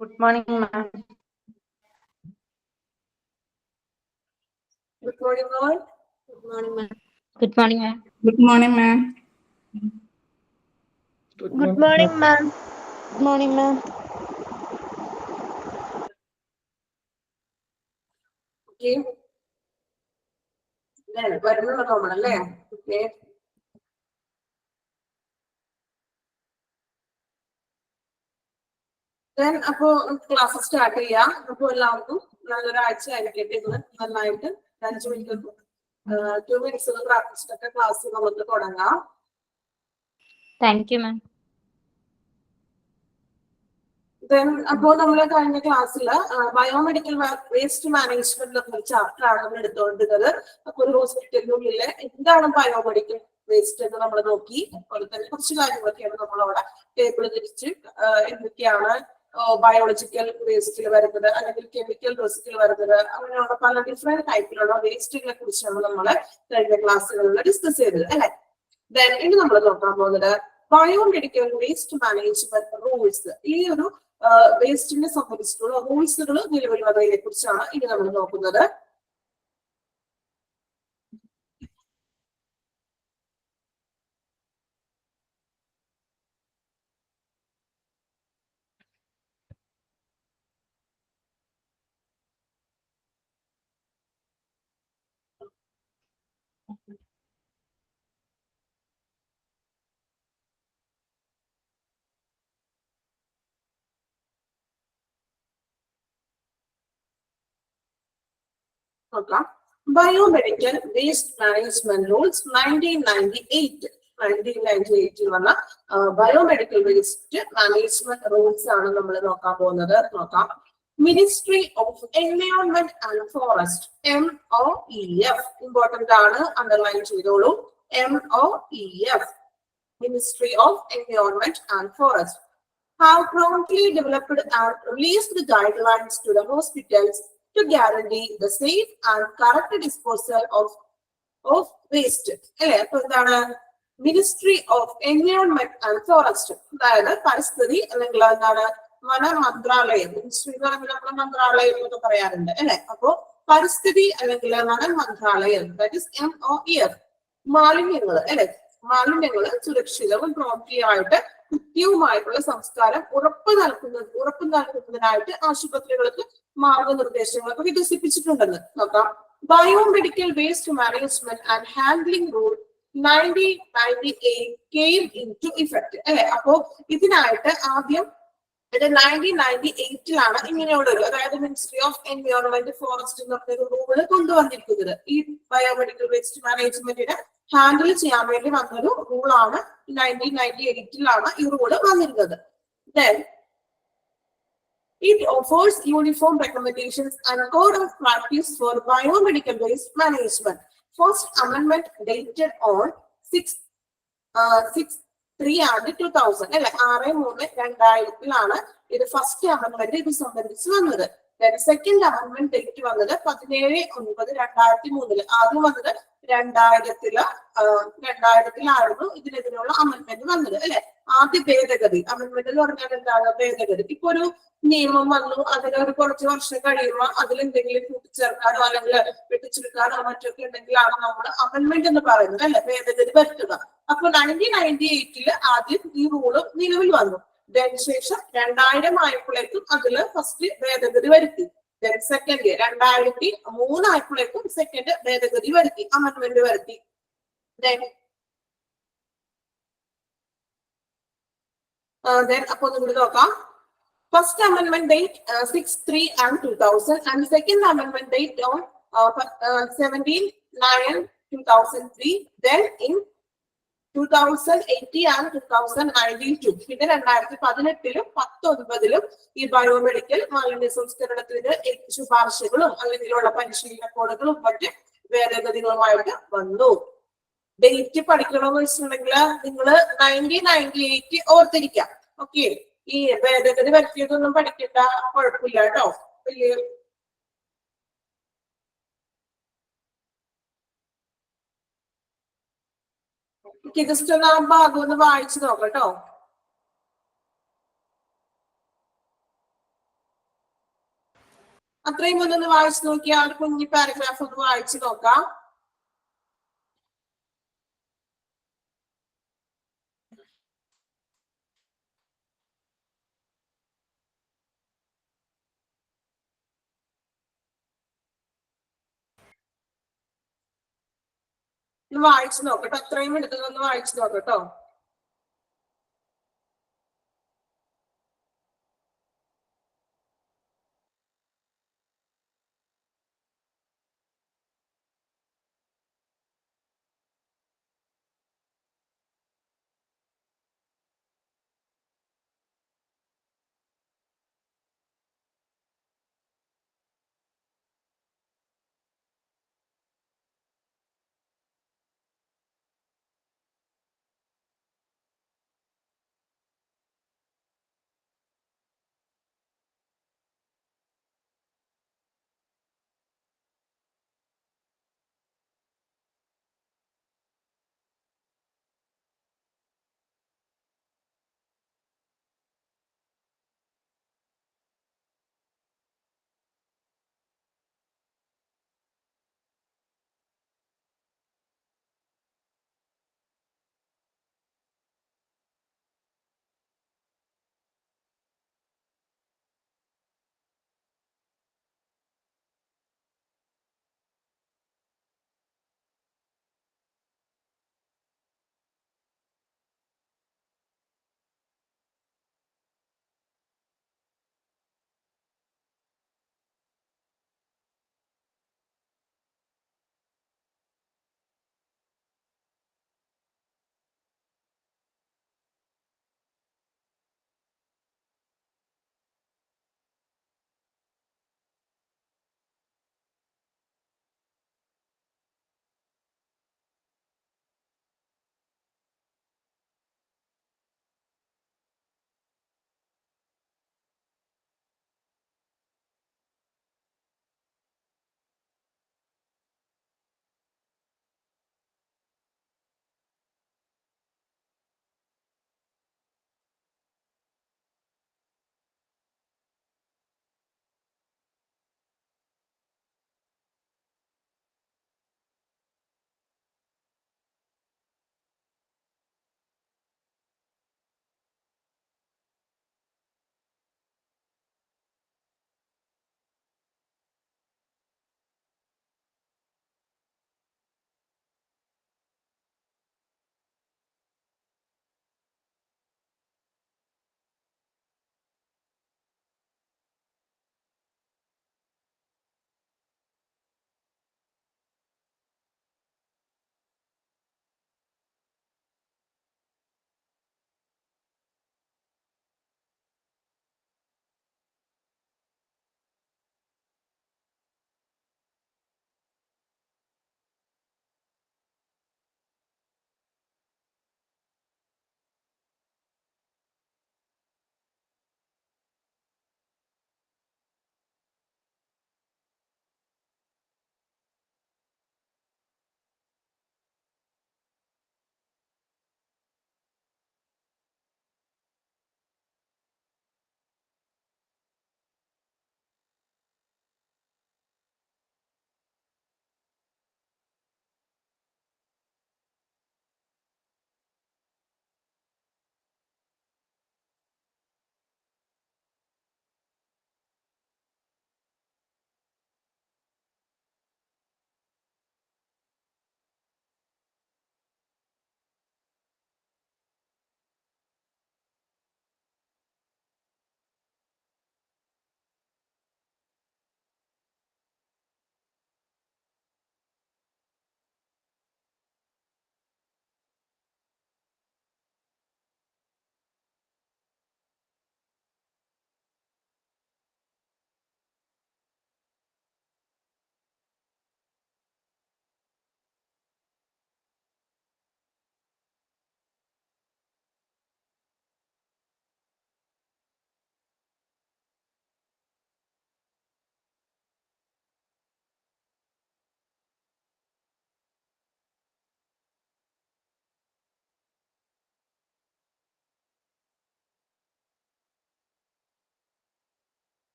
Good morning, ma'am. Good morning, all. Good morning, ma'am. Good morning, ma'am. Good morning, ma'am. Good morning, ma'am. Good morning, ma'am. Okay. Then, വരുന്നുള്ള തോന്നണം അല്ലേ? Okay. Then, അപ്പോ class start ചെയ്യാം. അപ്പൊ എല്ലാവർക്കും നല്ലൊരാഴ്ച ആയിരിക്കട്ടെ. ഇന്ന് നന്നായിട്ട് 5 മിനിറ്റ് 2 മിനിറ്റ്സ് പ്രാർത്ഥിച്ചിട്ടൊക്കെ ക്ലാസ് നമുക്ക് തുടങ്ങാം. Thank you, ma'am. Then, അപ്പോ നമ്മള് കഴിഞ്ഞ ക്ലാസ്സിൽ ബയോമെഡിക്കൽ വേസ്റ്റ് മാനേജ്മെന്റ് എന്നൊരു ചാപ്റ്റർ ആണ് നമ്മൾ എടുത്തുകൊണ്ടിരുന്നത്. അപ്പൊ ഒരു ഹോസ്പിറ്റലിനുള്ളിലെ എന്താണ് ബയോമെഡിക്കൽ വേസ്റ്റ് എന്ന് നമ്മൾ നോക്കി. അതുപോലെ തന്നെ കുറച്ച് കാര്യങ്ങളൊക്കെയാണ് നമ്മളവിടെ ടേബിൾ തിരിച്ച് എന്തൊക്കെയാണ് ബയോളജിക്കൽ വേസ്റ്റിൽ വരുന്നത് അല്ലെങ്കിൽ കെമിക്കൽ വേസ്റ്റിൽ വരുന്നത് അങ്ങനെയുള്ള പല ഡിഫറെന്റ് ടൈപ്പിലുള്ള വേസ്റ്റുകളെ കുറിച്ചാണ് നമ്മൾ കഴിഞ്ഞ ക്ലാസ്സുകളിൽ ഡിസ്കസ് ചെയ്തത് അല്ലെ. ദെൻ ഇനി നമ്മൾ നോക്കാൻ പോകുന്നത് ബയോമെഡിക്കൽ വേസ്റ്റ് മാനേജ്മെന്റ് റൂൾസ്. ഈ ഒരു വേസ്റ്റിനെ സംബന്ധിച്ചിട്ടുള്ള റൂൾസുകൾ നിലവിൽ വന്നതിനെ കുറിച്ചാണ് ഇനി നമ്മൾ നോക്കുന്നത്. നോക്കാം. Biomedical waste management rules 1998. 1998 വന്ന ബയോമെഡിക്കൽ വേസ്റ്റ് മാനേജ്മെന്റ് റൂൾസ് ആണ് നമ്മൾ നോക്കാൻ പോകുന്നത്. നോക്കാം. Ministry of environment and forest MOEF important ആണ്, അണ്ടർലൈൻ ചെയ്തോളൂ. MOEF Ministry of Environment and Forest have promptly developed and released the guidelines to the hospitals to guarantee the safe and correct disposal of waste. അല്ലെ, അപ്പൊ എന്താണ് ministry of environment and forest, അതായത് പരിസ്ഥിതി അല്ലെങ്കിൽ എന്താണ് വന മന്ത്രാലയം. മിനിസ്ട്രി എന്ന് പറയുമ്പോൾ നമ്മൾ മന്ത്രാലയം എന്നൊക്കെ പറയാറുണ്ട് അല്ലെ. അപ്പോ പരിസ്ഥിതി അല്ലെങ്കിൽ വന മന്ത്രാലയം, ദാറ്റ് ഇസ് MOEF. മാലിന്യങ്ങൾ അല്ലെ, മാലിന്യങ്ങൾ സുരക്ഷിതവും പ്രോപ്തിയായിട്ട് കൃത്യവുമായിട്ടുള്ള സംസ്കാരം ഉറപ്പു നൽകുന്നതിനായിട്ട് ആശുപത്രികൾക്ക് മാർഗനിർദ്ദേശങ്ങളൊക്കെ വികസിപ്പിച്ചിട്ടുണ്ടെന്ന് നോക്കാം. Biomedical waste management and handling rule 1998 came into effect. അല്ലെ, അപ്പോ ഇതിനായിട്ട് ആദ്യം 1998 ഇങ്ങനെയുള്ള ഒരു, അതായത് മിനിസ്ട്രി ഓഫ് എൻവയോൺമെന്റ് ഫോറസ്റ്റ് എന്ന് പറഞ്ഞൊരു റൂള് കൊണ്ടുവന്നിരിക്കുന്നത്. ഈ ബയോമെഡിക്കൽ വേസ്റ്റ് മാനേജ്മെന്റിന് ഹാൻഡിൽ ചെയ്യാൻ വേണ്ടി വന്നൊരു റൂളാണ്. 1998 ഈ റൂള് വന്നിരുന്നത്. Then it offers uniform recommendations and code of practice for biomedical waste management. First amendment dated on 6/3/2000 അല്ലെ, 6/3/2000 ഇത് ഫസ്റ്റ് അമെന്റ്മെന്റ് ഇത് സംബന്ധിച്ച് വന്നത്. സെക്കൻഡ് അമെന്റ്മെന്റ് ഡേറ്റ് വന്നത് 17/9/2003. ആദ്യം വന്നത് 2000-ലായിരുന്നു ഇതിനെതിരെയുള്ള അമെന്റ്മെന്റ് വന്നത് അല്ലെ. ആദ്യ ഭേദഗതി അമെന്റ്മെന്റ് എന്ന് പറഞ്ഞാൽ എന്താണ് ഭേദഗതി. ഇപ്പൊ ഒരു നിയമം വന്നു, അതിനൊരു കുറച്ച് വർഷം കഴിയുമ്പോൾ അതിലെന്തെങ്കിലും കൂട്ടിച്ചേർക്കാനോ അല്ലെങ്കിൽ വെട്ടിച്ചെടുക്കാനോ മറ്റൊക്കെ ഉണ്ടെങ്കിലാണ് നമ്മൾ അമെന്റ്മെന്റ് എന്ന് പറയുന്നത് അല്ലെ, ഭേദഗതി വരുത്തുക. അപ്പൊ 1998 ആദ്യം ഈ റൂള് നിലവിൽ വന്നു. ശേഷം 2000 ആയപ്പോഴേക്കും അതില് ഫസ്റ്റ് ഭേദഗതി വരുത്തി. സെക്കൻഡ് 2003 ആയപ്പോഴേക്കും സെക്കൻഡ് ഭേദഗതി വരുത്തി, അമെന്റ്മെന്റ് വരുത്തി. അപ്പൊ നമുക്ക് നോക്കാം. First amendment date 6/3/2000 and second amendment date on 17/9/2003. Then in 2018 and 2019 പിന്നെ 2018-ലും 2019-ലും ഈ ബയോമെഡിക്കൽ മാലിന്യ സംസ്കരണത്തിന് ശുപാർശകളും അതിലുള്ള പരിശീലന കോഡുകളും മറ്റ് ഭേദഗതികളുമായിട്ട് വന്നു. ഡേറ്റ് പഠിക്കണമെന്ന് വെച്ചിട്ടുണ്ടെങ്കിൽ നിങ്ങൾ 1998 ഓർത്തിരിക്കാം. ഓക്കെ, ഈ ഭേദഗതി വരുത്തിയതൊന്നും പഠിക്കേണ്ട, കുഴപ്പമില്ല കേട്ടോ. വലിയ ജസ്റ്റ് ഒന്ന് ആ ഭാഗം ഒന്ന് വായിച്ചു നോക്കട്ടോ. അത്രയും ഒന്നൊന്ന് വായിച്ചു നോക്കിയാൽ ആ ഒരു കുഞ്ഞി പാരഗ്രാഫ് ഒന്ന് വായിച്ചു നോക്കാം. ഒന്ന് വായിച്ചു നോക്കട്ടോ, അത്രയും എടുത്തതൊന്ന് വായിച്ചു നോക്കട്ടോ.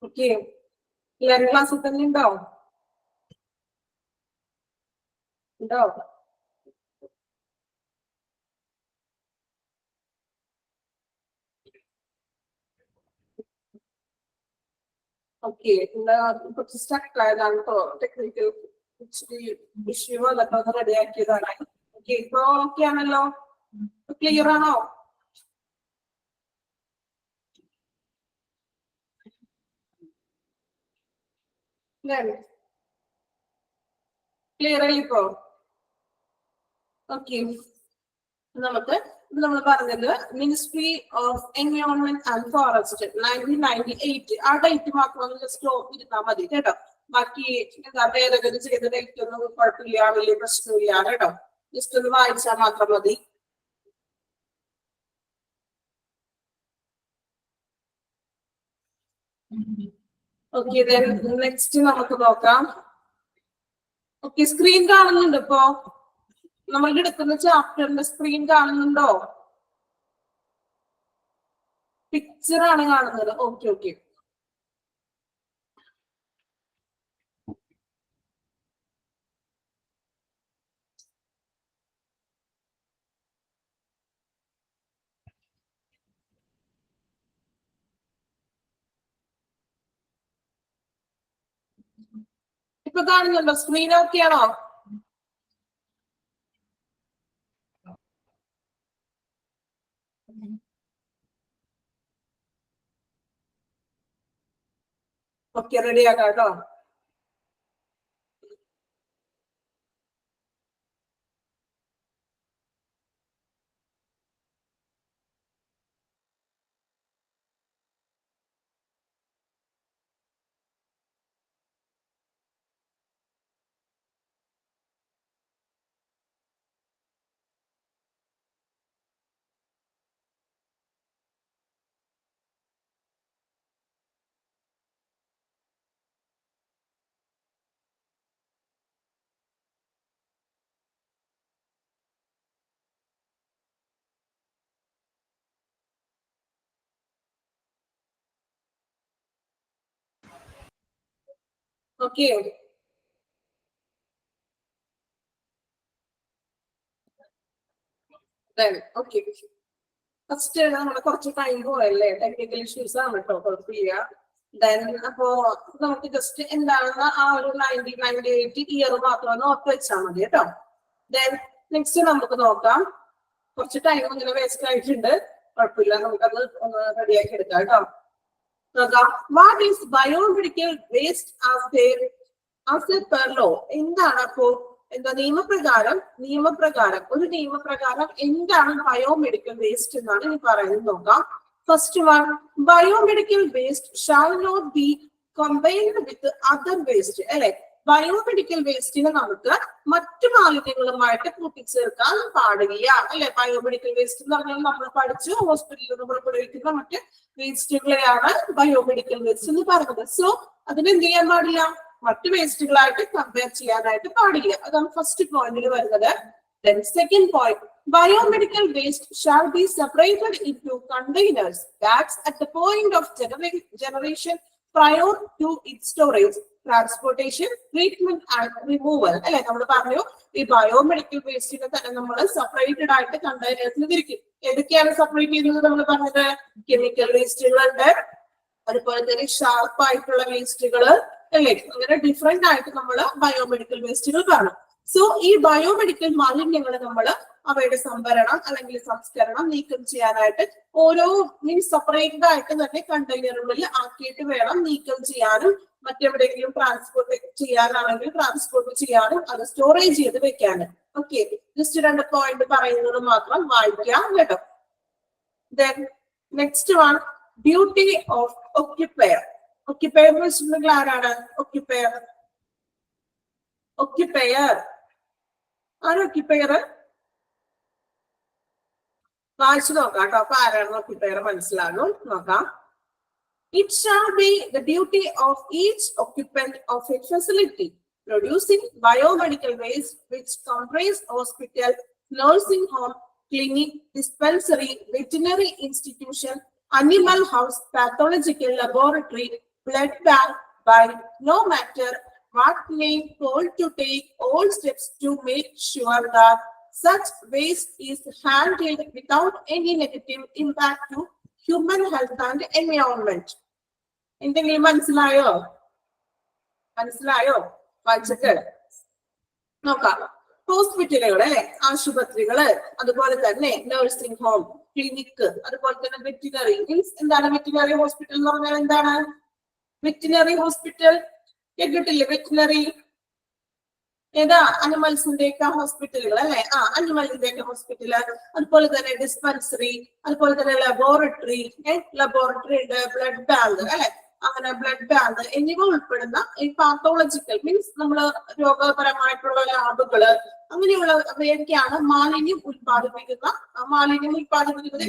ഓക്കെ, എല്ലാവരും ക്ലാസ്സിൽ തന്നെ ഉണ്ടോ? ഉണ്ടോ? ഓക്കെ, കുറച്ച് സ്റ്റക്ക് ആയതാണ് കേട്ടോ, ടെക്നിക്കൽ ഇഷ്യൂ അതൊക്കെ ഒന്ന് റെഡിയാക്കിയതാണ്. ഓക്കെ, ഇപ്പൊ ഓക്കെ ആണല്ലോ, ക്ലിയർ ആണോ? ക്ലിയർ ആയി ഇപ്പോ? ഓക്കെ, നമുക്ക് നമ്മൾ പറഞ്ഞത് ministry of environment and forest 1998 ആ ഡേറ്റ് മാത്രം ഒന്ന് ജസ്റ്റ് ഇരുന്നാൽ മതി കേട്ടോ. ബാക്കി എന്താ ഭേദഗതി ചെയ്ത ഡേറ്റ് ഒന്നും കുഴപ്പമില്ല, വലിയ പ്രശ്നമില്ല കേട്ടോ. ജസ്റ്റ് ഒന്ന് വായിച്ചാൽ മാത്രം മതി. ഓക്കെ, നെക്സ്റ്റ് നമുക്ക് നോക്കാം. ഓക്കെ, സ്ക്രീൻ കാണുന്നുണ്ട് ഇപ്പോ? നമ്മൾ എടുക്കുന്ന ചാപ്റ്ററിന്റെ സ്ക്രീൻ കാണുന്നുണ്ടോ? പിക്ചർ ആണ് കാണുന്നത്. ഓക്കെ ഓക്കെ, ഇപ്പൊ കാണുന്നുണ്ടോ? സ്ക്രീൻ ഓക്കെ ആണോ? ഓക്കെ, റെഡി ആക്കാം കേട്ടോ. ഓക്കെ, ഓക്കെ, ഫസ്റ്റ് നമ്മുടെ കുറച്ച് ടൈം പോയല്ലേ, ടെക്നിക്കൽ ഇഷ്യൂസ് ആണ് കേട്ടോ, കുഴപ്പമില്ല. അപ്പോ നമുക്ക് ജസ്റ്റ് എന്താണെന്ന് ആ ഒരു 1998 ഇയർ മാത്രം ഒന്ന് ഓർത്ത് വെച്ചാൽ മതി കേട്ടോ. നെക്സ്റ്റ് നമുക്ക് നോക്കാം. കുറച്ച് ടൈം ഇങ്ങനെ വേസ്റ്റ് ആയിട്ടുണ്ട്, കുഴപ്പമില്ല, നമുക്കത് ഒന്ന് റെഡിയാക്കി എടുക്കാം കേട്ടോ. നോക്കാം, what is biomedical waste as per law? എന്താണ് അപ്പോ എന്താ നിയമപ്രകാരം ഒരു നിയമപ്രകാരം എന്താണ് ബയോമെഡിക്കൽ വേസ്റ്റ് എന്നാണ് ഇനി പറയുന്നത്. നോക്കാം. First one, biomedical waste shall not be combined with other waste. അല്ലെ, ബയോമെഡിക്കൽ വേസ്റ്റിനെ നമുക്ക് മറ്റു മാലിന്യങ്ങളുമായിട്ട് കൂട്ടിച്ചേർക്കാൻ പാടില്ല. അല്ലെ, ബയോമെഡിക്കൽ വേസ്റ്റ് എന്ന് പറഞ്ഞാൽ നമ്മൾ പഠിച്ച് ഹോസ്പിറ്റലിൽ നമ്മൾ ഉപയോഗിക്കുന്ന മറ്റ് വേസ്റ്റുകളെയാണ് ബയോമെഡിക്കൽ വേസ്റ്റ് എന്ന് പറയുന്നത്. സോ അതിനെന്ത് ചെയ്യാൻ പാടില്ല? മറ്റു വേസ്റ്റുകളായിട്ട് കമ്പയർ ചെയ്യാനായിട്ട് പാടില്ല. അതാണ് ഫസ്റ്റ് പോയിന്റിൽ വരുന്നത്. Second point, biomedical waste shall be separated into containers, bags at the point of generation prior to its storage, transportation, treatment and removal. അല്ലെ, നമ്മൾ പറഞ്ഞു ഈ ബയോമെഡിക്കൽ വേസ്റ്റിനെ തന്നെ നമ്മൾ സെപ്പറേറ്റഡ് ആയിട്ട് കണ്ടെയ്നേഴ്സിൽ തിരിക്കും. ഏതൊക്കെയാണ് സെപ്പറേറ്റ് ചെയ്യുന്നത്? നമ്മൾ പറഞ്ഞത് കെമിക്കൽ വേസ്റ്റുകളുണ്ട്, അതുപോലെ തന്നെ ഷാർപ്പ് ആയിട്ടുള്ള വേസ്റ്റുകൾ, അല്ലെ, അങ്ങനെ ഡിഫറെന്റ് ആയിട്ട് നമ്മൾ ബയോമെഡിക്കൽ വേസ്റ്റുകൾ കാണും. സോ ഈ ബയോമെഡിക്കൽ മാലിന്യങ്ങൾ നമ്മൾ അവയുടെ സംഭരണം അല്ലെങ്കിൽ സംസ്കരണം നീക്കം ചെയ്യാനായിട്ട് ഓരോ സെപ്പറേറ്റഡ് ആയിട്ട് തന്നെ കണ്ടെയ്നറുകളിൽ ആക്കിയിട്ട് വേണം നീക്കം ചെയ്യാനും മറ്റെവിടെയെങ്കിലും ട്രാൻസ്പോർട്ട് ചെയ്യാനാണെങ്കിൽ ട്രാൻസ്പോർട്ട് ചെയ്യാനും അത് സ്റ്റോറേജ് ചെയ്ത് വെക്കാനും. ഓക്കെ, ജസ്റ്റ് 2 പോയിന്റ് പറയുന്നത് മാത്രം വായിക്കാം കേട്ടോ. Next one, duty of occupier. Occupier വെച്ചിട്ടുണ്ടെങ്കിൽ ആരാണ് ഒക്യുപ്പയർ? ആരാ ഒക്യുപ്പയർ? വായിച്ചു നോക്കാം കേട്ടോ, അപ്പൊ ആരാണ് ഒക്യുപ്പയർ മനസ്സിലാകും. നോക്കാം. It shall be the duty of each occupant of a facility producing biomedical waste which comprise hospital, nursing home, clinic, dispensary, veterinary institution, animal house, pathological laboratory, blood bank by no matter what name called to take all steps to make sure that such waste is handled without any negative impact to human health and environment. എന്തെങ്കിലും മനസ്സിലായോ? വായിച്ചിട്ട് നോക്കാം. ഹോസ്പിറ്റലുകൾ അല്ലെ, ആശുപത്രികള്, അതുപോലെ തന്നെ nursing home, clinic, അതുപോലെ തന്നെ വെറ്റിനറി മീൻസ് എന്താണ് വെറ്റിനറി ഹോസ്പിറ്റൽ എന്ന് പറഞ്ഞാൽ എന്താണ്? വെറ്റിനറി ഹോസ്പിറ്റൽ കേട്ടിട്ടില്ലേ? വെറ്റിനറി ഏതാ? അനിമൽസിന്റെ ഒക്കെ ഹോസ്പിറ്റലുകൾ അല്ലെ, അനിമലിന്റെ ഒക്കെ ഹോസ്പിറ്റല്, അതുപോലെ തന്നെ ഡിസ്പെൻസറി, അതുപോലെ തന്നെ ലബോറട്ടറി ഉണ്ട്, ബ്ലഡ് ബാങ്ക് അല്ലെ, അങ്ങനെ ബ്ലഡ് ബാങ്ക് എന്നിവ ഉൾപ്പെടുന്ന ഈ പാത്തോളജിക്കൽ മീൻസ് നമ്മള് രോഗപരമായിട്ടുള്ള ലാബുകള് അങ്ങനെയുള്ളവയൊക്കെയാണ് മാലിന്യം ഉത്പാദിപ്പിക്കുന്ന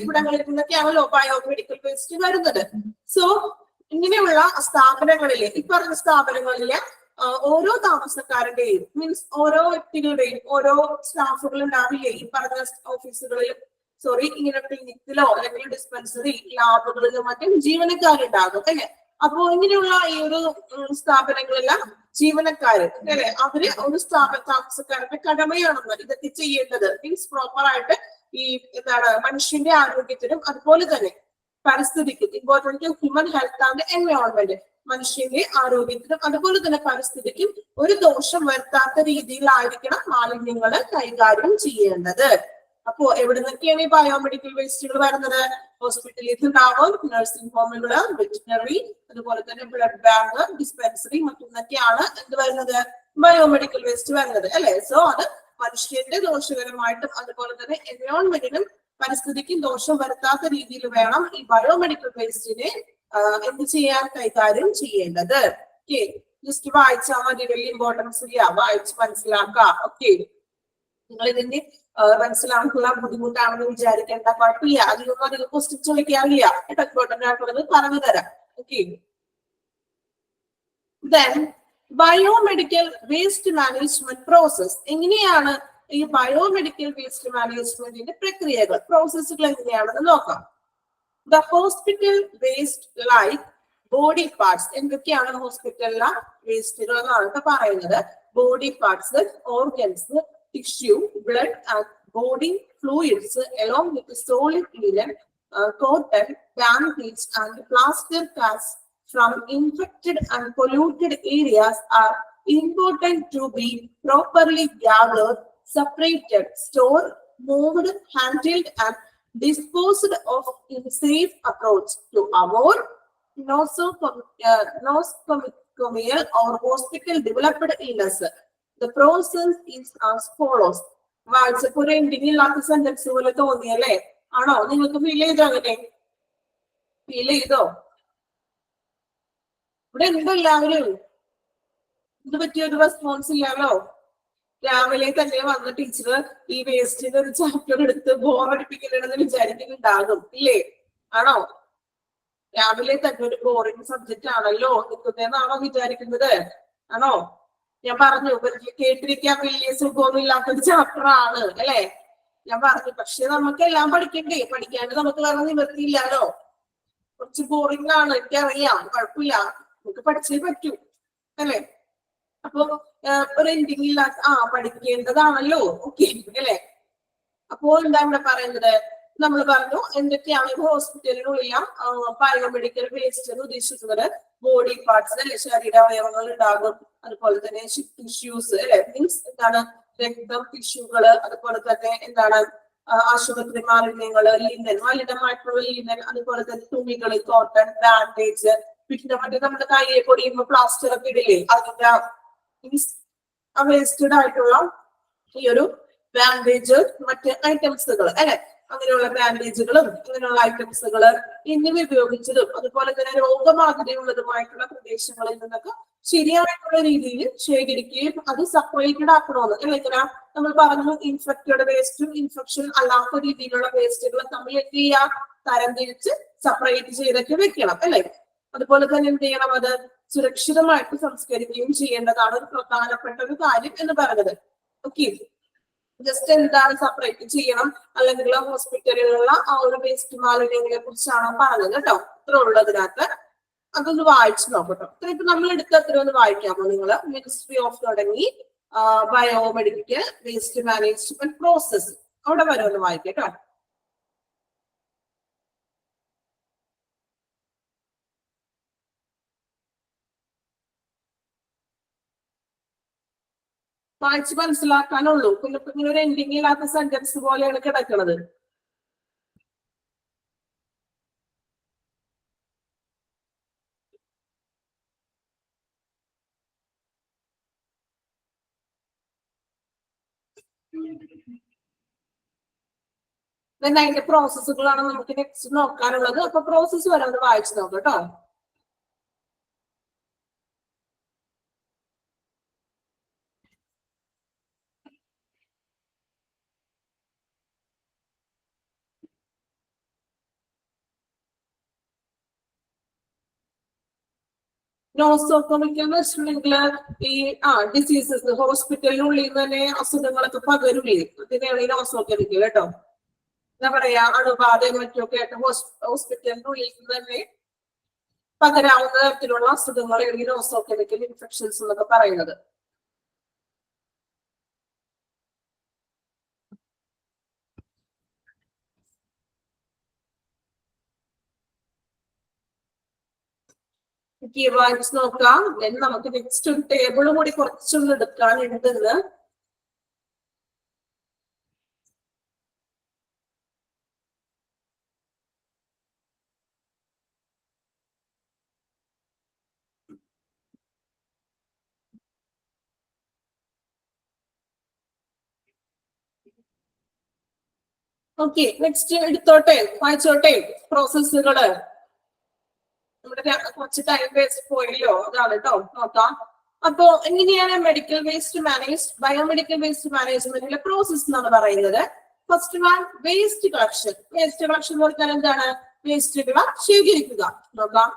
ഇവിടങ്ങളിൽ നിന്നൊക്കെയാണല്ലോ ബയോമെഡിക്കൽ വേസ്റ്റ് വരുന്നത്. സോ ഇങ്ങനെയുള്ള സ്ഥാപനങ്ങളിലെ ഈ പറഞ്ഞ സ്ഥാപനങ്ങളിലെ ഓരോ താമസക്കാരുടെയും മീൻസ് ഓരോ വ്യക്തികളുടെയും ഓരോ സ്റ്റാഫുകൾ ഉണ്ടാവില്ലേ ഈ പറഞ്ഞ ഓഫീസുകളിലും ഇങ്ങനെ ക്ലിനിക്കിലോ അല്ലെങ്കിൽ ഡിസ്പെൻസറി ലാബുകളിലോ മറ്റും ജീവനക്കാരുണ്ടാകും അല്ലെ. അപ്പോ ഇങ്ങനെയുള്ള ഈ ഒരു സ്ഥാപനങ്ങളെല്ലാം ജീവനക്കാര് അല്ലെ, അവര് ഒരു താമസക്കാരുടെ കടമയാണെന്ന് ഇതൊക്കെ ചെയ്യേണ്ടത് മീൻസ് പ്രോപ്പർ ആയിട്ട് ഈ എന്താണ് മനുഷ്യന്റെ ആരോഗ്യത്തിനും അതുപോലെ തന്നെ പരിസ്ഥിതിക്കും important human health and environment മനുഷ്യന്റെ ആരോഗ്യത്തിനും അതുപോലെ തന്നെ പരിസ്ഥിതിക്കും ഒരു ദോഷം വരുത്താത്ത രീതിയിലായിരിക്കണം മാലിന്യങ്ങൾ കൈകാര്യം ചെയ്യേണ്ടത്. അപ്പോ എവിടെ നിന്നൊക്കെയാണ് ഈ ബയോമെഡിക്കൽ വേസ്റ്റുകൾ വരുന്നത്? ഹോസ്പിറ്റലിൽ ഉണ്ടാവും, നഴ്സിംഗ് ഹോമുകള്, വെറ്റിനറി, അതുപോലെ തന്നെ ബ്ലഡ് ബാങ്ക്, ഡിസ്പെൻസറി മറ്റൊന്നൊക്കെയാണ് എന്ത് വരുന്നത്? ബയോമെഡിക്കൽ വേസ്റ്റ് വരുന്നത് അല്ലെ. സോ അത് മനുഷ്യന്റെ ദോഷകരമായിട്ടും അതുപോലെ തന്നെ എൻവയോൺമെന്റിനും പരിസ്ഥിതിക്കും ദോഷം വരുത്താത്ത രീതിയിൽ വേണം ഈ ബയോമെഡിക്കൽ വേസ്റ്റിനെ എന്ത് ചെയ്യാൻ കൈകാര്യം ചെയ്യേണ്ടത്. ഓക്കെ, ജസ്റ്റ് വായിച്ചാൽ മതി, വലിയ ഇമ്പോർട്ടൻസ് ഇല്ല, വായിച്ച് മനസ്സിലാക്കാം. ഓക്കെ, നിങ്ങൾ ഇതിന്റെ മനസ്സിലാക്കാനുള്ള ബുദ്ധിമുട്ടാണെന്ന് വിചാരിക്കേണ്ട, കുഴപ്പമില്ല. അതിലൊന്നും അധികം ക്വസ്റ്റ്യൻസ് ചോദിക്കാറില്ല. ഇമ്പോർട്ടന്റ് ആയിട്ടുള്ളത് പറഞ്ഞു തരാം. Okay, then biomedical waste management process. എങ്ങനെയാണ് ഈ ബയോമെഡിക്കൽ വേസ്റ്റ് മാനേജ്മെന്റിന്റെ പ്രക്രിയകൾ, പ്രോസസ്സുകൾ എങ്ങനെയാണെന്ന് നോക്കാം. The hospital waste like body parts. എന്തൊക്കെയാണ് ഹോസ്പിറ്റലിലെ വേസ്റ്റുകൾ എന്നാണ് പറയുന്നത്? Body parts, organs, tissue, blood and body fluids along with solid linen, cotton, bandage and plaster casts from infected and polluted areas are important to be properly gathered, separated, stored, moved, handled and disposed of in safe approach to avoid nosocomial or hospital developed illness. The process is as follows. WhatsApp ending ഇല്ലാത്ത sentence പോലെ തോന്നിയല്ലേ? ആണോ? നിങ്ങൾക്ക് feel ചെയ്തോ? അങ്ങനെ feel ചെയ്തോ? ഇവിടെ എന്തോ എല്ലാവരും ഇത് പറ്റിയൊരു റെസ്പോൺസ് ഇല്ലാലോ. രാവിലെ തന്നെ വന്ന ടീച്ചർ ഈ വേസ്റ്റിന്റെ ഒരു ചാപ്റ്റർ എടുത്ത് ബോറടിപ്പിക്കണമെന്ന് വിചാരിക്കുന്നുണ്ടാകും ഇല്ലേ? ആണോ? രാവിലെ തന്നെ ഒരു ബോറിംഗ് സബ്ജക്റ്റ് ആണല്ലോ നിൽക്കുന്നതെന്നാണോ വിചാരിക്കുന്നത്? ആണോ? ഞാൻ പറഞ്ഞു കേട്ടിരിക്കാൻ വലിയ സുഖമൊന്നും ഇല്ലാത്തൊരു ചാപ്റ്റർ ആണ് അല്ലെ? ഞാൻ പറഞ്ഞു, പക്ഷെ നമുക്ക് എല്ലാം പഠിക്കണ്ടേ? പഠിക്കാണ്ട് നമുക്ക് വേറെ നിവൃത്തിയില്ലാലോ. കുറച്ച് ബോറിംഗ് ആണ്, എനിക്കറിയാം, കുഴപ്പമില്ല, നമുക്ക് പഠിച്ചേ പറ്റൂ അല്ലെ? അപ്പൊ ഒരു എൻഡിങ് ഇല്ലാത്ത പഠിക്കേണ്ടതാണല്ലോ. ഓക്കെ അല്ലെ? അപ്പോ എന്താ ഇവിടെ പറയുന്നത്? നമ്മൾ പറഞ്ഞു എന്തൊക്കെയാണ് ഹോസ്പിറ്റലിനുള്ള ബയോമെഡിക്കൽ വേസ്റ്റ് എന്ന് ഉദ്ദേശിക്കുന്നത്. ബോഡി പാർട്സ് അല്ലെ, ശരീരാവയവങ്ങൾ ഉണ്ടാകും, അതുപോലെ തന്നെ ടിഷ്യൂസ് അല്ലെ, മീൻസ് എന്താണ് രക്തം, ടിഷ്യൂകള്, അതുപോലെ തന്നെ എന്താണ് ആശുപത്രി മാലിന്യങ്ങള്, ലിനൻ, മലിനമായിട്ടുള്ള ലിനൻ, അതുപോലെ തന്നെ തുണികള്, കോട്ടൺ, ബാൻഡേജ്, പിന്നെ മറ്റേ നമ്മുടെ കയ്യെ പൊടിയുമ്പോ പ്ലാസ്റ്റർ ഒക്കെ ഇടില്ലേ, അതിന്റെ വേസ്റ്റഡ് ആയിട്ടുള്ള ഈ ഒരു ബാൻഡേജ്, മറ്റ് ഐറ്റംസുകൾ അല്ലെ, അങ്ങനെയുള്ള ബാൻഡേജുകളും അങ്ങനെയുള്ള ഐറ്റംസുകള് എന്നിവ ഉപയോഗിച്ചതും അതുപോലെ തന്നെ രോഗബാധിതയുള്ളതുമായിട്ടുള്ള പ്രദേശങ്ങളിൽ നിന്നൊക്കെ ശരിയായിട്ടുള്ള രീതിയിൽ ശേഖരിക്കുകയും അത് സെപ്പറേറ്റഡ് ആക്കണമെന്ന് അല്ലെ. ഇങ്ങനെ നമ്മൾ പറഞ്ഞു, ഇൻഫെക്റ്റഡ് വേസ്റ്റും ഇൻഫെക്ഷൻ അല്ലാത്ത രീതിയിലുള്ള വേസ്റ്റുകളും തമ്മിൽ എന്ത് ചെയ്യാം? തരംതിരിച്ച് സെപ്പറേറ്റ് ചെയ്തൊക്കെ വെക്കണം അല്ലെ. അതുപോലെ തന്നെ എന്ത് ചെയ്യണം? അത് സുരക്ഷിതമായിട്ട് സംസ്കരിക്കുകയും ചെയ്യേണ്ടതാണ് ഒരു പ്രധാനപ്പെട്ട ഒരു കാര്യം എന്ന് പറയുന്നത്. ഓക്കെ, ജസ്റ്റ് എന്താണ് സെപ്പറേറ്റ് ചെയ്യണം, അല്ലെങ്കിൽ ഹോസ്പിറ്റലിലുള്ള ആ ഒരു വേസ്റ്റ് മാലിന്യങ്ങളെ കുറിച്ചാണ് പറഞ്ഞത് കേട്ടോ. ഇത്ര ഉള്ളതിനകത്ത് അതൊന്ന് വായിച്ചു നോക്കട്ടോ. ഇപ്പൊ നമ്മൾ എടുത്ത അത്ര ഒന്ന് വായിക്കാമോ നിങ്ങള്? മിനിസ്ട്രി ഓഫ് തുടങ്ങി ബയോമെഡിക്കൽ വേസ്റ്റ് മാനേജ്മെന്റ് പ്രോസസ് അവിടെ വരെ ഒന്ന് വായിക്കാം കേട്ടോ. വായിച്ച് മനസ്സിലാക്കാനുള്ളൂ. പിന്നെ ഇങ്ങനെ ഒരു എൻഡിങ് ഇല്ലാത്ത സെന്റൻസ് പോലെയാണ് കിടക്കുന്നത്. അതിന്റെ പ്രോസസ്സുകളാണ് നമുക്ക് നെക്സ്റ്റ് നോക്കാനുള്ളത്. അപ്പൊ പ്രോസസ്സ് വരെ ഒന്ന് വായിച്ചു നോക്കാം കേട്ടോ. നോസോകോമിക്കൽ എന്ന് വെച്ചിട്ടുണ്ടെങ്കിൽ ഈ ഡിസീസസ് ഹോസ്പിറ്റലിനുള്ളിൽ തന്നെ അസുഖങ്ങളൊക്കെ പകരില്ലേ, അതിനെയാണ് ഈ നോസോകോമിക്കൽ കേട്ടോ. എന്താ പറയാ, അണുബാധയും മറ്റൊക്കെ ആയിട്ട് ഹോസ്പിറ്റലിനുള്ളിൽ തന്നെ പകരാവുന്ന തരത്തിലുള്ള അസുഖങ്ങളാണ് ഈ നോസോകോമിക്കൽ ഇൻഫെക്ഷൻസ് എന്നൊക്കെ പറയുന്നത്. വായിച്ച് നോക്കാം. നമുക്ക് നെക്സ്റ്റ് ഒരു ടേബിളും കൂടി കുറച്ചൊന്ന് എടുക്കാനുണ്ടെന്ന്. ഓക്കെ, നെക്സ്റ്റ് എടുത്തോട്ടെ, വായിച്ചോട്ടെ പ്രോസസ്സുകള്. നമ്മുടെ കുറച്ച് ടൈം വേസ്റ്റ് പോയല്ലോ, അതാണ് കേട്ടോ. നോക്കാം. അപ്പോ എങ്ങനെയാണ് medical waste manage biomedical waste മാനേജ്മെന്റിലെ പ്രോസസ് എന്നാണ് പറയുന്നത്. First one waste collection. Waste collection എന്ന് പറഞ്ഞാൽ എന്താണ്? വേസ്റ്റുകൾ ശേഖരിക്കുക. നോക്കാം.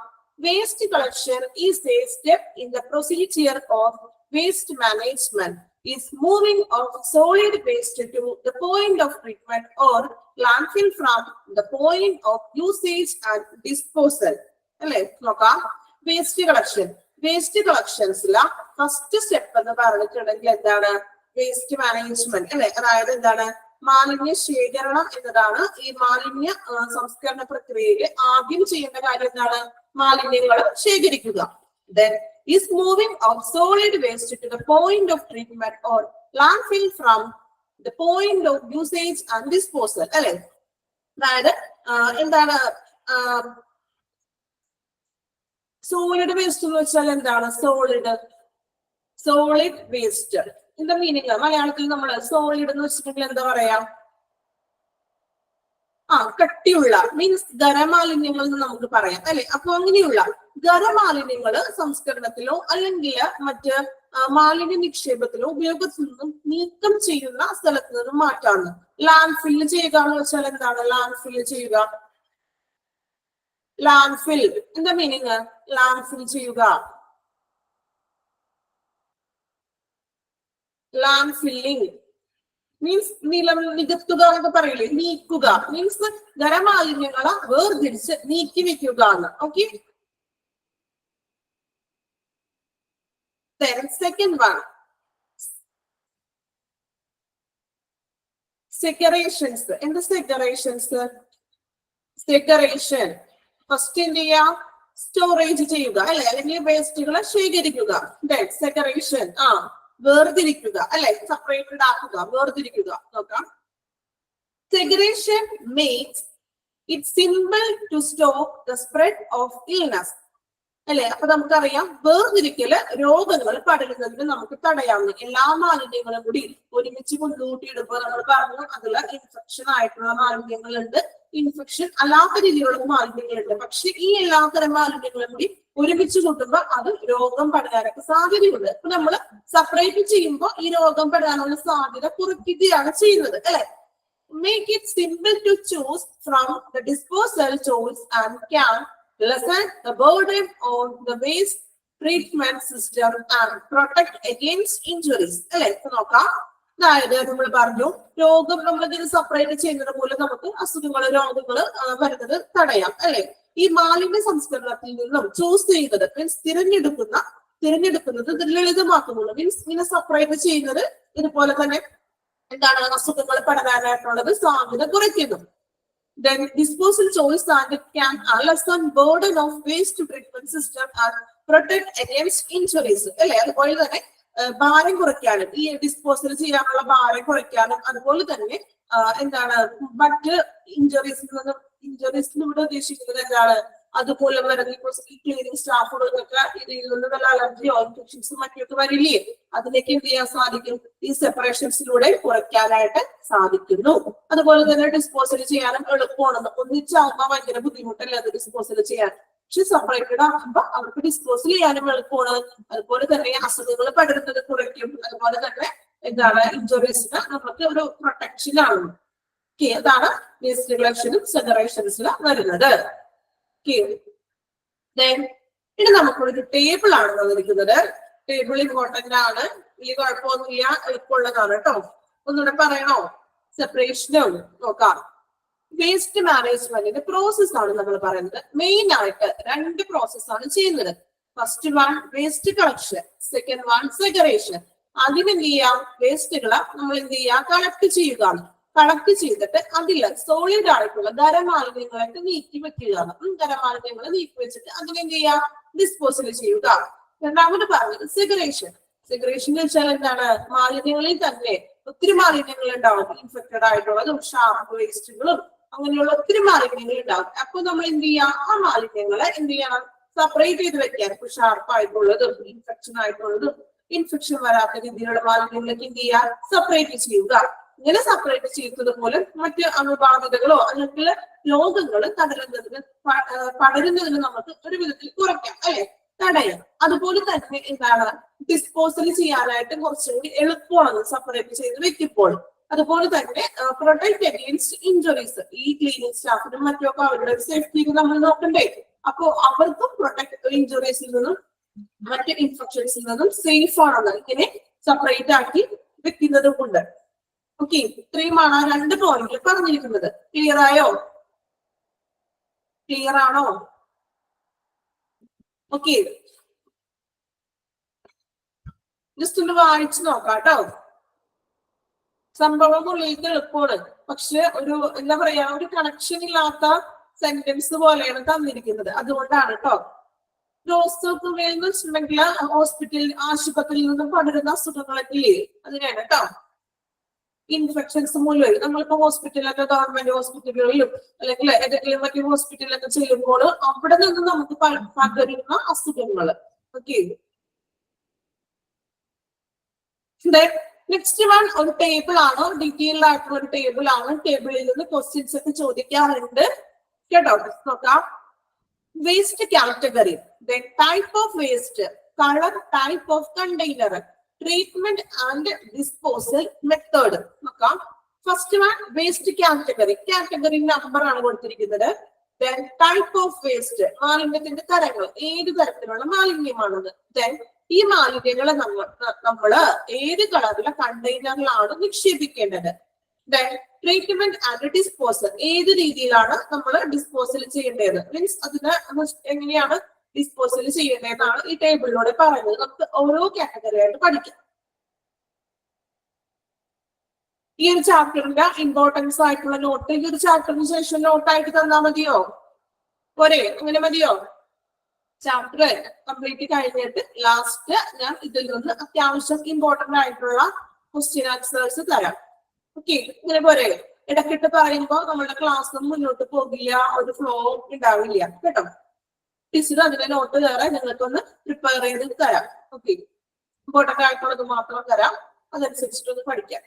Waste collection is a step in the procedure of waste management is moving of solid waste to the point of treatment or landfill from the point of usage and disposal. അല്ലെ? നോക്കാം. Waste collection. Waste കളക്ഷൻസില first step എന്ന് പറഞ്ഞിട്ടുണ്ടെങ്കിൽ എന്താണ്? Waste management അല്ലെ? അതായത് എന്താണ്? മാലിന്യ ശേഖരണം എന്നതാണ്. ഈ മാലിന്യ സംസ്കരണ പ്രക്രിയയിൽ ആദ്യം ചെയ്യേണ്ട കാര്യം എന്താണ്? മാലിന്യങ്ങൾ ശേഖരിക്കുക. Then is moving of solid waste to the point of treatment or landfill from the point of usage and disposal. അല്ലെ? അതായത് എന്താണ് സോളിഡ് വേസ്റ്റ് എന്ന് വെച്ചാൽ എന്താണ്? സോളിഡ് വേസ്റ്റ് എന്താ മീനിങ്? മലയാളത്തിൽ നമ്മൾ സോളിഡ് എന്ന് വെച്ചിട്ടുണ്ടെങ്കിൽ എന്താ പറയാ? കട്ടിയുള്ള മീൻസ് ഖരമാലിന്യങ്ങൾ എന്ന് നമുക്ക് പറയാം അല്ലെ? അപ്പൊ അങ്ങനെയുള്ള ഖരമാലിന്യങ്ങള് സംസ്കരണത്തിലോ അല്ലെങ്കിൽ മറ്റ് മാലിന്യ നിക്ഷേപത്തിലോ ഉപയോഗത്തിൽ നിന്നും നീക്കം ചെയ്യുന്ന സ്ഥലത്ത് നിന്നും മാറ്റാണ്. ലാൻഡ് ഫില്ല് ചെയ്യുക എന്ന് വെച്ചാൽ എന്താണ്? ലാൻഡ് ഫില്ല് ചെയ്യുക. ലാൻഡ് ഫിൽ എന്താ മീനിങ്? ലാൻഡ് ഫിൽ ചെയ്യുക. ലാൻഡ് ഫില്ലിങ് മീൻസ് നികത്തുക എന്നൊക്കെ പറയില്ലേ? നീക്കുക മീൻസ് ഖരമാലിന്യങ്ങളെ വേർതിരിച്ച് നീക്കി വെക്കുക എന്ന്. ഓക്കെ. Second one, segregations. എന്ത് segregations? സെഗറേഷൻ ഫസ്റ്റ് എന്ത് ചെയ്യുക? സ്റ്റോറേജ് ചെയ്യുക അല്ലെ? അല്ലെങ്കിൽ വേസ്റ്റുകളെ ശേഖരിക്കുക. സെഗറേഷൻ വേർതിരിക്കുക അല്ലെ? സെപ്പറേറ്റഡ് ആക്കുക, വേർതിരിക്കുക. നോക്കാം. Segregation makes it simple to stop the spread of illness. അല്ലെ? അപ്പൊ നമുക്കറിയാം വേർതിരിക്കല് രോഗങ്ങൾ പടരുന്നതിന് നമുക്ക് തടയാവുന്ന എല്ലാ മാലിന്യങ്ങളും കൂടി ഒരുമിച്ച് കൊണ്ടുകൂട്ടിയിടുമ്പോൾ നമ്മൾ പറഞ്ഞു അതിൽ ഇൻഫെക്ഷൻ ആയിട്ടുള്ള മാലിന്യങ്ങളുണ്ട്, ഇൻഫെക്ഷൻ അല്ലാത്ത രീതിയിലുള്ള മാലിന്യങ്ങളുണ്ട്. പക്ഷെ ഈ എല്ലാ തരം മാലിന്യങ്ങളും കൂടി ഒരുമിച്ച് കൂട്ടുമ്പോൾ അത് രോഗം പടരാനൊക്കെ സാധ്യതയുണ്ട്. അപ്പൊ നമ്മൾ സെപ്പറേറ്റ് ചെയ്യുമ്പോൾ ഈ രോഗം പടരാനുള്ള സാധ്യത കുറയ്ക്കുകയാണ് ചെയ്യുന്നത് അല്ലെ? Make it simple to choose from the disposal tools and can lessen the burden on the waste treatment system and protect against injuries. അല്ലെ? നോക്കാം. അതായത് നമ്മൾ പറഞ്ഞു രോഗം നമ്മളിങ്ങനെ സെപ്പറേറ്റ് ചെയ്യുന്നത് മൂലം നമുക്ക് അസുഖങ്ങള് രോഗങ്ങള് വരുന്നത് തടയാം അല്ലെ. ഈ മാലിന്യ സംസ്കരണത്തിൽ നിന്നും ചൂസ് ചെയ്യുന്നത് മീൻസ് തിരഞ്ഞെടുക്കുന്നത് ഇത് ലളിതമാക്കുന്നുള്ളൂ. മീൻസ് ഇങ്ങനെ സെപ്പറേറ്റ് ചെയ്യുന്നത് ഇതുപോലെ തന്നെ എന്താണ് അസുഖങ്ങൾ പടരാനായിട്ടുള്ളത് സാധ്യത കുറയ്ക്കുന്നു. Then disposal choice and can lessen burden of waste treatment system and protect against injuries. അല്ലെ, അതുപോലെ തന്നെ ഭാരം കുറയ്ക്കാനും ഈ ഡിസ്പോസൽ ചെയ്യാനുള്ള ഭാരം കുറയ്ക്കാനും അതുപോലെ തന്നെ എന്താണ് മറ്റ് ഇഞ്ചറീസിലൂടെ ഉദ്ദേശിക്കുന്നത് എന്താണ് അതുപോലെ വരുന്ന ക്ലീനിങ് സ്റ്റാഫുകൾക്കൊക്കെ ഇതിൽ നിന്ന് വല്ല അലർജിയോ ഇൻഫെക്ഷൻസും മറ്റൊക്കെ വരില്ലേ, അതിലേക്ക് എന്ത് ചെയ്യാൻ സാധിക്കും, ഈ സെപ്പറേഷൻസിലൂടെ കുറയ്ക്കാനായിട്ട് സാധിക്കുന്നു. അതുപോലെ തന്നെ ഡിസ്പോസൽ ചെയ്യാനും എളുപ്പമാണെന്ന്. ഒന്നിച്ചാകുമ്പോൾ ഭയങ്കര ബുദ്ധിമുട്ടല്ലേ അത് ഡിസ്പോസൽ ചെയ്യാൻ. പക്ഷെ സെപ്പറേറ്റഡ് ആകുമ്പോ അവർക്ക് ഡിസ്പോസൽ ചെയ്യാനും എളുപ്പമാണ്. അതുപോലെ തന്നെ അസുഖങ്ങൾ പടരുന്നത് കുറയ്ക്കും. അതുപോലെ തന്നെ എന്താണ് ഇഞ്ചുറീസിന് നമുക്ക് ഒരു പ്രൊട്ടക്ഷൻ ആണ്. അതാണ് വേസ്റ്റ് കളക്ഷനും സെപ്പറേഷൻസിൽ വരുന്നത്. ഇനി നമുക്കൊരു ടേബിൾ ആണ് തന്നിരിക്കുന്നത്. ടേബിൾ ഇമ്പോർട്ടന്റ് ആണ്, വലിയ കുഴപ്പമൊന്നുമില്ല, എളുപ്പമുള്ളതാണ് കേട്ടോ. ഒന്നുകൂടെ പറയണോ? സെപ്പറേഷനും നോക്കാം. വേസ്റ്റ് മാനേജ്മെന്റിന്റെ പ്രോസസ് ആണ് നമ്മൾ പറയുന്നത്. മെയിൻ ആയിട്ട് 2 പ്രോസസ്സാണ് ചെയ്യുന്നത്. First one waste collection, second one segregation. അതിനെന്ത് ചെയ്യാം, വേസ്റ്റുകളെ നമ്മൾ എന്ത് ചെയ്യാം, കളക്ട് ചെയ്യുകയാണ്. കളക്ട് ചെയ്തിട്ട് അതില് സോളിഡ് ആയിട്ടുള്ള ഖരമാലിന്യങ്ങളൊക്കെ നീക്കി വെക്കുകയാണ്. ഖരമാലിന്യങ്ങൾ നീക്കി വെച്ചിട്ട് അതിനെന്ത് ചെയ്യാം, ഡിസ്പോസൽ ചെയ്യുക. രണ്ടാമത് പറഞ്ഞത് സെഗറേഷൻ. സെഗറേഷൻ എന്ന് വെച്ചാൽ എന്താണ്, മാലിന്യങ്ങളിൽ തന്നെ ഒത്തിരി മാലിന്യങ്ങൾ ഉണ്ടാവും. ഇൻഫെക്റ്റഡ് ആയിട്ടുള്ളതും ഷാർപ്പ് വേസ്റ്റുകളും അങ്ങനെയുള്ള ഒത്തിരി മാലിന്യങ്ങൾ ഉണ്ടാവും. അപ്പൊ നമ്മൾ എന്ത് ചെയ്യാം, ആ മാലിന്യങ്ങളെ എന്ത് ചെയ്യണം, സെപ്പറേറ്റ് ചെയ്ത് വെക്കാൻ. ഇപ്പൊ ഷാർപ്പ് ആയിട്ടുള്ളതും ഇൻഫെക്ഷൻ ആയിട്ടുള്ളതും ഇൻഫെക്ഷൻ വരാത്ത രീതിയിലുള്ള മാലിന്യങ്ങളൊക്കെ എന്ത് ചെയ്യാം, സെപ്പറേറ്റ് ചെയ്യുക. ഇങ്ങനെ സെപ്പറേറ്റ് ചെയ്യുന്നത് മൂലം മറ്റ് അണുബാധിതകളോ അല്ലെങ്കിൽ രോഗങ്ങൾ പടരുന്നതിന് നമുക്ക് ഒരു വിധത്തിൽ കുറയ്ക്കാം അല്ലെ, തടയാം. അതുപോലെ തന്നെ എന്താണ്, ഡിസ്പോസൽ ചെയ്യാനായിട്ട് കുറച്ചുകൂടി എളുപ്പമാണ് സെപ്പറേറ്റ് ചെയ്ത് വെക്കുമ്പോൾ. അതുപോലെ തന്നെ പ്രൊട്ടക്ട് അഗെയിൻസ്റ്റ് ഇഞ്ചുറീസ്. ഈ ക്ലീനിങ് സ്റ്റാഫിനും മറ്റൊക്കെ അവരുടെ സേഫ്റ്റിക്ക് നമ്മൾ നോക്കണ്ടേ. അപ്പോ അവർക്കും പ്രൊട്ടക്ട് ഇഞ്ചുറീസിൽ നിന്നും മറ്റ് ഇൻഫെക്ഷൻസിൽ നിന്നും സേഫ് ആണെന്ന് ഇങ്ങനെ സെപ്പറേറ്റ് ആക്കി വെക്കുന്നത് കൊണ്ട്. ഓക്കെ, ഇത്രയുമാണ് 2 പോയിന്റ് പറഞ്ഞിരിക്കുന്നത്. ക്ലിയർ ആയോ? ക്ലിയർ ആണോ? ഓക്കെ, ജസ്റ്റ് ഒന്ന് വായിച്ചു നോക്കാം കേട്ടോ. സംഭവം ഉള്ളിലേക്ക് എളുപ്പമാണ്, പക്ഷെ ഒരു എന്താ പറയാ, ഒരു കണക്ഷൻ ഇല്ലാത്ത സെന്റൻസ് പോലെയാണ് തന്നിരിക്കുന്നത്. അതുകൊണ്ടാണ് കേട്ടോ. വെച്ചിട്ടുണ്ടെങ്കിൽ ആശുപത്രിയിൽ നിന്നും പടരുന്ന അസുഖങ്ങളൊക്കെ ഇല്ലേ, അതിനാണ് കേട്ടോ. ഇൻഫെക്ഷൻസ് മൂലം നമ്മളിപ്പോ ഹോസ്പിറ്റലൊക്കെ ഗവൺമെന്റ് ഹോസ്പിറ്റലുകളിലും അല്ലെങ്കിൽ ഏതെങ്കിലും മറ്റു ഹോസ്പിറ്റലിലൊക്കെ ചെയ്യുമ്പോൾ അവിടെ നിന്ന് നമുക്ക് പകരുന്ന അസുഖങ്ങൾ. ഓക്കെ, നെക്സ്റ്റ് വൺ ഒരു ടേബിൾ ആണ്, ഡീറ്റെയിൽഡ് ആയിട്ടുള്ള ഒരു ടേബിൾ ആണ്. ടേബിളിൽ നിന്ന് ക്വസ്റ്റ്യൻസ് ഒക്കെ ചോദിക്കാറുണ്ട് കേട്ടോ. നോക്കാം. Waste category, type of waste, colour, type of container, treatment and disposal method. നോക്കാം. First one waste category. Category number ആണ് കൊടുത്തിരിക്കുന്നത്. ദെൻ ടൈപ്പ് ഓഫ് വേസ്റ്റ്, മാലിന്യത്തിന്റെ തരങ്ങൾ, ഏത് തരത്തിലുള്ള മാലിന്യമാണത്. ദെൻ ഈ മാലിന്യങ്ങളെ നമ്മള് ഏത് കളറിലെ കണ്ടെയ്നറിലാണ് നിക്ഷേപിക്കേണ്ടത്. ദെൻ ട്രീറ്റ്മെന്റ് ആൻഡ് ഡിസ്പോസൽ, ഏത് രീതിയിലാണ് നമ്മൾ ഡിസ്പോസൽ ചെയ്യേണ്ടത്, മീൻസ് അതിന് എങ്ങനെയാണ് ഡിസ്പോസൽ ചെയ്യേണ്ടതെന്നാണ് ഈ ടേബിളിലൂടെ പറയുന്നത്. നമുക്ക് ഓരോ കാറ്റഗറി ആയിട്ട് പഠിക്കാം. ഈ ഒരു ചാപ്റ്ററിന്റെ ഇമ്പോർട്ടൻസ് ആയിട്ടുള്ള നോട്ട് ഈ ഒരു ചാപ്റ്ററിന് ശേഷം നോട്ടായിട്ട് തന്നാൽ മതിയോ? പോരെ? അങ്ങനെ മതിയോ? ചാപ്റ്റർ കംപ്ലീറ്റ് കഴിഞ്ഞിട്ട് ലാസ്റ്റ് ഞാൻ ഇതിൽ നിന്ന് അത്യാവശ്യം ഇമ്പോർട്ടന്റ് ആയിട്ടുള്ള ക്വസ്റ്റ്യൻ ആൻസേഴ്സ് തരാം. ഓക്കെ, ഇങ്ങനെ പോരെ? ഇടക്കിട്ട് പറയുമ്പോൾ നമ്മുടെ ക്ലാസ് മുന്നോട്ട് പോകില്ല, ഒരു ഫ്ലോ ഉണ്ടാവില്ല കേട്ടോ. ടീച്ചർ അതിന്റെ നോട്ട് കയറാൻ നിങ്ങൾക്കൊന്ന് പ്രിപ്പയർ ചെയ്ത് തരാം. ഓക്കെ, ഇമ്പോർട്ടന്റ് ആയിട്ടുള്ളത് മാത്രം തരാം, അതനുസരിച്ചിട്ടൊന്ന് പഠിക്കാം.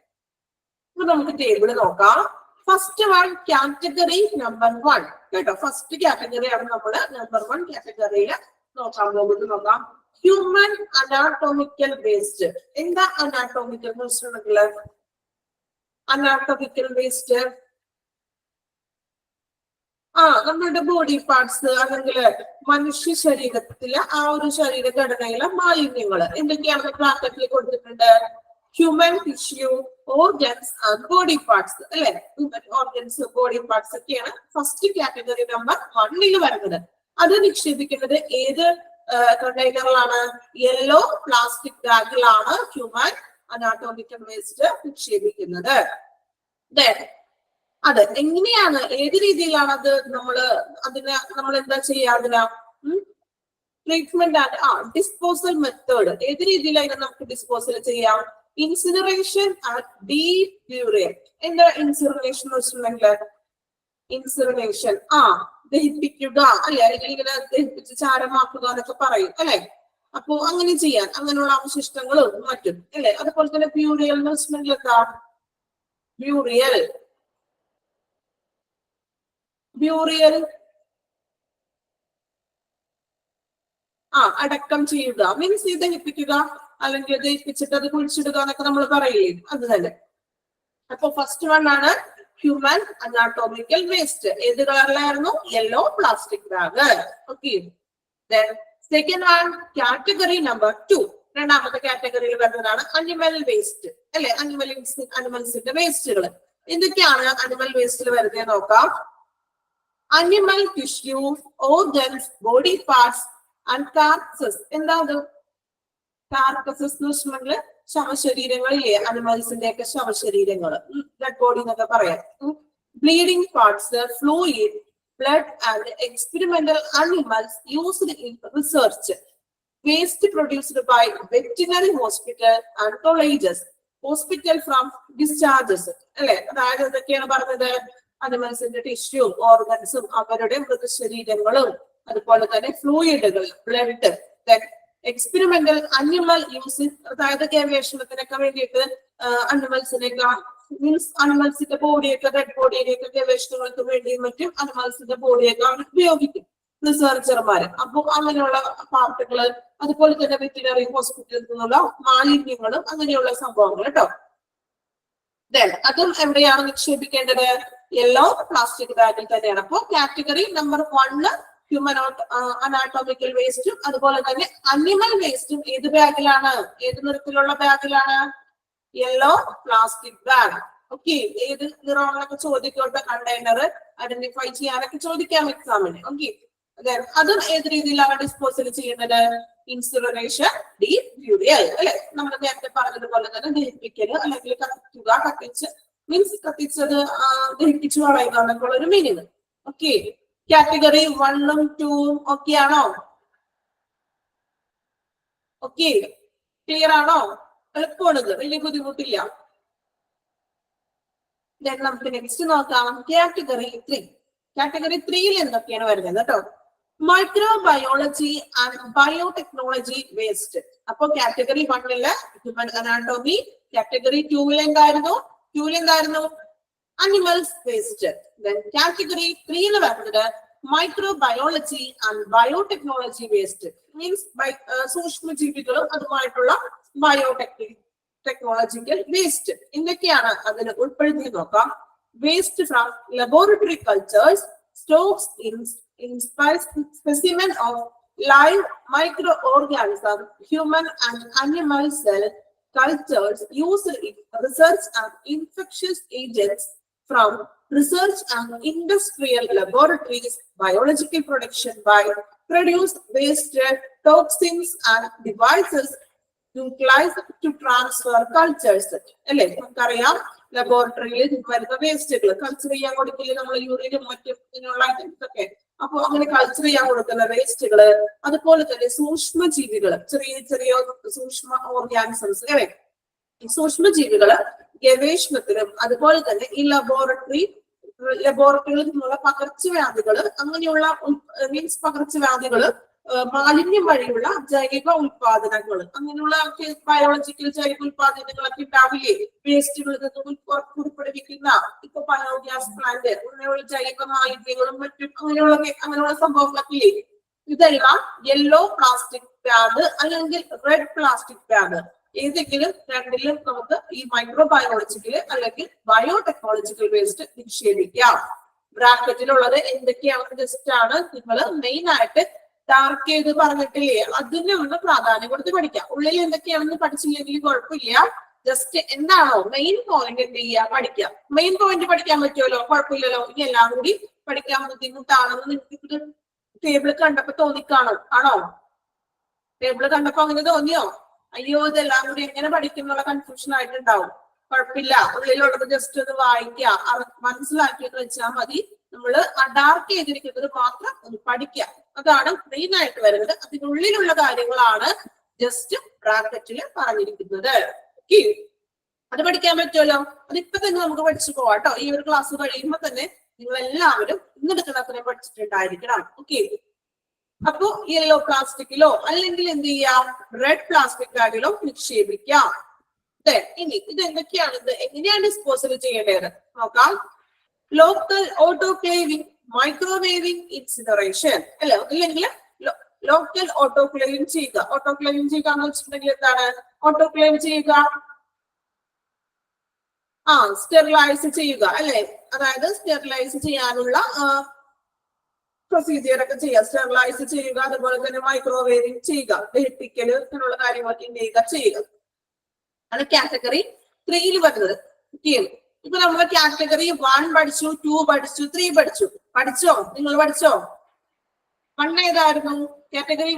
അപ്പൊ നമുക്ക് ടേബിൾ നോക്കാം. ഫസ്റ്റ് വൺ കാറ്റഗറി നമ്പർ 1 കേട്ടോ. ഫസ്റ്റ് കാറ്റഗറിയാണ് നമ്മള് നമ്പർ 1 കാറ്റഗറിയിൽ നോക്കാൻ പോകുന്നത്. നോക്കാം. Human anatomical waste. എന്താ അനാട്ടോമിക്കൽ വേസ്റ്റ്? അനാട്ടോമിക്കൽ വേസ്റ്റ് നമ്മളുടെ ബോഡി പാർട്സ് അല്ലെങ്കിൽ മനുഷ്യ ശരീരത്തിലെ ആ ഒരു ശരീരഘടനയിലെ മാലിന്യങ്ങൾ എന്തൊക്കെയാണ് ബ്രാക്കറ്റിൽ കൊടുത്തിട്ടുണ്ട്? Human tissue, organs and body parts അല്ലെ. ഓർഗൻസ് ബോഡി പാർട്സ് ഒക്കെയാണ് ഫസ്റ്റ് കാറ്റഗറി നമ്പർ 1 വരുന്നത്. അത് നിക്ഷേപിക്കുന്നത് ഏത് കണ്ടെയ്നറിലാണ്? Yellow plastic ബാഗിലാണ് human anatomical waste നിക്ഷേപിക്കുന്നത്. അത് എങ്ങനെയാണ്, ഏത് രീതിയിലാണ് അത് നമ്മൾ എന്താ ചെയ്യുക? അതിന് ട്രീറ്റ്മെന്റ് ആൻഡ് ഡിസ്പോസൽ മെത്തേഡ് ഏത് രീതിയിലായിരുന്നു നമുക്ക് ഡിസ്പോസൽ ചെയ്യാം? Incineration and deep burial. എന്താ ഇൻസിനറേഷൻ എന്ന് വെച്ചിട്ടുണ്ടെങ്കിൽ ഇൻസിനറേഷൻ ദഹിപ്പിക്കുക അല്ലെ, അല്ലെങ്കിൽ ഇങ്ങനെ ദഹിപ്പിച്ച് ചാരമാക്കുക എന്നൊക്കെ പറയും അല്ലെ. അപ്പൊ അങ്ങനെ ചെയ്യാൻ, അങ്ങനെയുള്ള അവശിഷ്ടങ്ങളും മറ്റും അല്ലെ. അതുപോലെ തന്നെ പ്യൂറിയൽ എന്ന് വെച്ചിട്ടുണ്ടെങ്കിൽ എന്താ? ബ്യൂറിയൽ അടക്കം ചെയ്യുക മീൻസ് ദഹിപ്പിക്കുക, അല്ലെങ്കിൽ ദഹിപ്പിച്ചിട്ട് അത് കുഴിച്ചിടുക എന്നൊക്കെ നമ്മൾ പറയില്ലേ, അത് തന്നെ. അപ്പൊ ഫസ്റ്റ് വൺ ആണ് ഹ്യൂമൻ അനാട്ടോമിക്കൽ വേസ്റ്റ്. ഏത് കളറിലായിരുന്നു? Yellow plastic bag. Okay. Second one category number 2. രണ്ടാമത്തെ കാറ്റഗറിയിൽ വരുന്നതാണ് അനിമൽ വേസ്റ്റ് അല്ലെ. അനിമൽസിന്റെ വേസ്റ്റുകൾ എന്തൊക്കെയാണ് അനിമൽ വേസ്റ്റിൽ വരുന്നത് നോക്കാം. Animal tissues, organs, body parts and carcasses. എന്താ അത്? കാർക്കസസ് എന്ന് വെച്ചിട്ടുണ്ടെങ്കിൽ ശവശരീരങ്ങളില്ലേ, അനിമൽസിന്റെ ഒക്കെ ശവശരീരങ്ങൾ, ഡെഡ് ബോഡി എന്നൊക്കെ പറയാം. Bleeding parts, fluid, blood and experimental animals used in research. Waste produced by veterinary hospital and colleges. Hospital from discharges അല്ലെ. അതായത് എന്തൊക്കെയാണ് പറഞ്ഞത്? അനിമൽസിന്റെ ടിഷ്യൂവും ഓർഗൻസും അവരുടെ മൃതശരീരങ്ങളും, അതുപോലെ തന്നെ ഫ്ലൂയിഡുകൾ, ബ്ലഡ്, എക്സ്പെരിമെന്റൽ അനിമൽ യൂസ്, അതായത് ഗവേഷണത്തിനൊക്കെ വേണ്ടിയിട്ട് അനിമൽസിന്റെ ബോഡിയൊക്കെ, ഡെഡ് ബോഡിയൊക്കെ ഗവേഷണങ്ങൾക്ക് വേണ്ടിയും മറ്റും അനിമൽസിന്റെ ബോഡിയൊക്കെ അവർ ഉപയോഗിക്കും റിസർച്ചർമാര്. അപ്പൊ അങ്ങനെയുള്ള പാർട്ടുകള്, അതുപോലെ തന്നെ വെറ്റിനറി ഹോസ്പിറ്റലിൽ നിന്നുള്ള മാലിന്യങ്ങളും അങ്ങനെയുള്ള സംഭവങ്ങൾ കേട്ടോ. അതും എവിടെയാണ് നിക്ഷേപിക്കേണ്ടത്? യെല്ലോ പ്ലാസ്റ്റിക് ബാഗിൽ തന്നെയാണ്. അപ്പൊ കാറ്റഗറി നമ്പർ 1 ഹ്യൂമൻ അനാട്ടോമിക്കൽ വേസ്റ്റും അതുപോലെ തന്നെ അനിമൽ വേസ്റ്റും ഏത് ബാഗിലാണ്? ഏത് നിറത്തിലുള്ള ബാഗിലാണ്? Yellow plastic bag. ഓക്കെ. ഏത് നിറമാണെന്നൊക്കെ ചോദിക്കോട്ടെ, കണ്ടെയ്നർ ഐഡന്റിഫൈ ചെയ്യാനൊക്കെ ചോദിക്കാം എക്സാമിന്. ഓക്കെ. അതും ഏത് രീതിയിലാണ് ഡിസ്പോസൽ ചെയ്യുന്നത്? ഇൻസിനറേഷൻ, ഡീപ്യൂറിയൽ അല്ലെ. നമ്മൾ നേരത്തെ പറഞ്ഞതുപോലെ തന്നെ ദഹിപ്പിക്കല് അല്ലെങ്കിൽ കത്തിക്കുക, മീൻസ് കത്തിച്ചത് ദഹിപ്പിച്ചു കളയുക എന്നൊക്കെയുള്ള ഒരു മീനിങ്. ഓക്കെ. കാറ്റഗറി 1ഉം 2ഉം ഓക്കെ ആണോ? ഓക്കെ, ക്ലിയർ ആണോ? എളുപ്പമാണിത്, വലിയ ബുദ്ധിമുട്ടില്ല. നമുക്ക് നെക്സ്റ്റ് നോക്കാം കാറ്റഗറി 3. കാറ്റഗറി 3യിൽ എന്തൊക്കെയാണ് വരുന്നത് കേട്ടോ? Microbiology and biotechnology waste. അപ്പൊ കാറ്റഗറി 1ല് ഹ്യൂമൻ അനാട്ടോമി, കാറ്റഗറി 2ൽ എന്തായിരുന്നു? Animals waste. കാറ്റഗറി 3ൽ വരുന്നത് microbiology and biotechnology waste. Means സൂക്ഷ്മജീവികളും അതുമായിട്ടുള്ള ബയോടെക്നോളജിക്കൽ വേസ്റ്റ്. എന്തൊക്കെയാണ് അതിന് ഉൾപ്പെടുത്തി നോക്കാം. Waste from laboratory cultures, stocks in specimen of live microorganism, human and animal cell cultures used in research and infectious agents from research and industrial laboratories, biological production by produced waste, toxins and devices utilized to transfer cultures. അല്ലെ, നമുക്കറിയാം ലബോറട്ടറിയിൽ വരുന്ന വേസ്റ്റുകൾ culture ചെയ്യാൻ കൊടുക്കില്ല നമ്മൾ, യൂറിനും മറ്റും ഇങ്ങനെയുള്ള ഐറ്റംസ് ഒക്കെ. അപ്പൊ അങ്ങനെ കൾച്ചർ ചെയ്യാൻ കൊടുക്കുന്ന വേസ്റ്റുകള്, അതുപോലെ തന്നെ സൂക്ഷ്മജീവികള്, ചെറിയ സൂക്ഷ്മ ഓർഗാനിസംസ് അല്ലെ, സൂക്ഷ്മജീവികള് ഗവേഷണത്തിനും അതുപോലെ തന്നെ ഈ ലബോറട്ടറികളിൽ നിന്നുള്ള പകർച്ചവ്യാധികള്, അങ്ങനെയുള്ള മീൻസ് പകർച്ചവ്യാധികള്, മാലിന്യം വഴിയുള്ള ജൈവ ഉൽപാദനങ്ങൾ, അങ്ങനെയുള്ള ബയോളജിക്കൽ ജൈവ ഉൽപാദനങ്ങളൊക്കെ ഉണ്ടാവില്ലേ വേസ്റ്റുകളിൽ നിന്ന് പുറപ്പെടുവിക്കുന്ന ഇപ്പൊ ബയോഗ്യാസ് പ്ലാന്റ്, അങ്ങനെയുള്ള ജൈവ മാലിന്യങ്ങളും മറ്റും അങ്ങനെയുള്ള സംഭവങ്ങളൊക്കെ. ഇതെല്ലാം യെല്ലോ പ്ലാസ്റ്റിക് ബാഗ് അല്ലെങ്കിൽ റെഡ് പ്ലാസ്റ്റിക് ബാഗ്, ഏതെങ്കിലും രണ്ടിലും നമുക്ക് ഈ മൈക്രോബയോളജിക്കൽ അല്ലെങ്കിൽ ബയോടെക്നോളജിക്കൽ വേസ്റ്റ് നിക്ഷേപിക്കാം. ബ്രാക്കറ്റിലുള്ളത് എന്തൊക്കെയാണെന്ന് ജസ്റ്റ് ആണ് നിങ്ങൾ മെയിൻ ആയിട്ട് ഡാർക്ക് ചെയ്ത് പറഞ്ഞിട്ടില്ലേ, അതിന് ഒന്ന് പ്രാധാന്യം കൊടുത്ത് പഠിക്കാം. ഉള്ളിൽ എന്തൊക്കെയാണെന്ന് പഠിച്ചില്ലെങ്കിൽ കുഴപ്പമില്ല, ജസ്റ്റ് എന്താണോ മെയിൻ പോയിന്റ് എന്ത് ചെയ്യുക, പഠിക്കാം. മെയിൻ പോയിന്റ് പഠിക്കാൻ പറ്റുമല്ലോ, കുഴപ്പമില്ലല്ലോ. ഇനി എല്ലാം കൂടി പഠിക്കാൻ ബുദ്ധിമുട്ടാണെന്ന് നിങ്ങൾക്ക് ടേബിൾ കണ്ടപ്പോ തോന്നിക്കാണോ? ആണോ? ടേബിൾ കണ്ടപ്പോ അങ്ങനെ തോന്നിയോ? അയ്യോ ഇതെല്ലാം കൂടി എങ്ങനെ പഠിക്കും എന്നുള്ള കൺഫ്യൂഷൻ ആയിട്ടുണ്ടാവും. കുഴപ്പമില്ല, ഉള്ളിലുള്ളത് ജസ്റ്റ് ഒന്ന് വായിക്കുക, മനസ്സിലാക്കിയിട്ട് വെച്ചാൽ മതി. നമ്മള് ഡാർക്ക് ചെയ്തിരിക്കുന്നത് മാത്രം ഒന്ന് പഠിക്കുക. അതാണ് മെയിൻ ആയിട്ട് വരുന്നത്. അതിനുള്ളിലുള്ള കാര്യങ്ങളാണ് ജസ്റ്റ് ബ്രാക്കറ്റിൽ പറഞ്ഞിരിക്കുന്നത്. അത് പഠിക്കാൻ പറ്റുമല്ലോ. അതിപ്പോ തന്നെ നമുക്ക് പഠിച്ചു പോവാം കേട്ടോ. ഈ ഒരു ക്ലാസ് കഴിയുമ്പോ തന്നെ നിങ്ങൾ എല്ലാവരും ഇന്നെടുക്കുന്ന അത്രയും പഠിച്ചിട്ടുണ്ടായിരിക്കണം. ഓക്കെ, അപ്പോ യെല്ലോ പ്ലാസ്റ്റിക്കിലോ അല്ലെങ്കിൽ എന്ത് ചെയ്യാം, റെഡ് പ്ലാസ്റ്റിക് ബാഗിലോ നിക്ഷേപിക്കാം. ഇനി ഇത് എന്തൊക്കെയാണ്, ഇത് എങ്ങനെയാണ് ഡിസ്പോസൽ ചെയ്യേണ്ടത് നോക്കാം. ലോക്കൽ ഓട്ടോക്ലേവിംഗ്, മൈക്രോവേവിംഗ്, ഇൻസിനറേഷൻ അല്ലെ, അല്ലെങ്കിൽ ലോക്കൽ ഓട്ടോക്ലേവിംഗ് ചെയ്യുക. ഓട്ടോക്ലേവിംഗ് ചെയ്യുക എന്ന് വെച്ചിട്ടുണ്ടെങ്കിൽ എന്താണ് ഓട്ടോക്ലേവ് ചെയ്യുക? സ്റ്റെറിലൈസ് ചെയ്യുക അല്ലെ. അതായത് സ്റ്റെറിലൈസ് ചെയ്യാനുള്ള പ്രൊസീജിയർ ഒക്കെ ചെയ്യുക, സ്റ്റെറിലൈസ് ചെയ്യുക. അതുപോലെ തന്നെ മൈക്രോവേവിംഗ് ചെയ്യുക, ദഹിപ്പിക്കൽ അങ്ങനെയുള്ള കാര്യങ്ങളൊക്കെ ചെയ്യുക. ആണ് കാറ്റഗറി 3 വരുന്നത്. ഇപ്പൊ നമ്മൾ കാറ്റഗറി 1 പഠിച്ചു, 2 പഠിച്ചു, 3 പഠിച്ചു. പഠിച്ചോ? നിങ്ങൾ പഠിച്ചോ? 1 ഏതായിരുന്നു? കാറ്റഗറി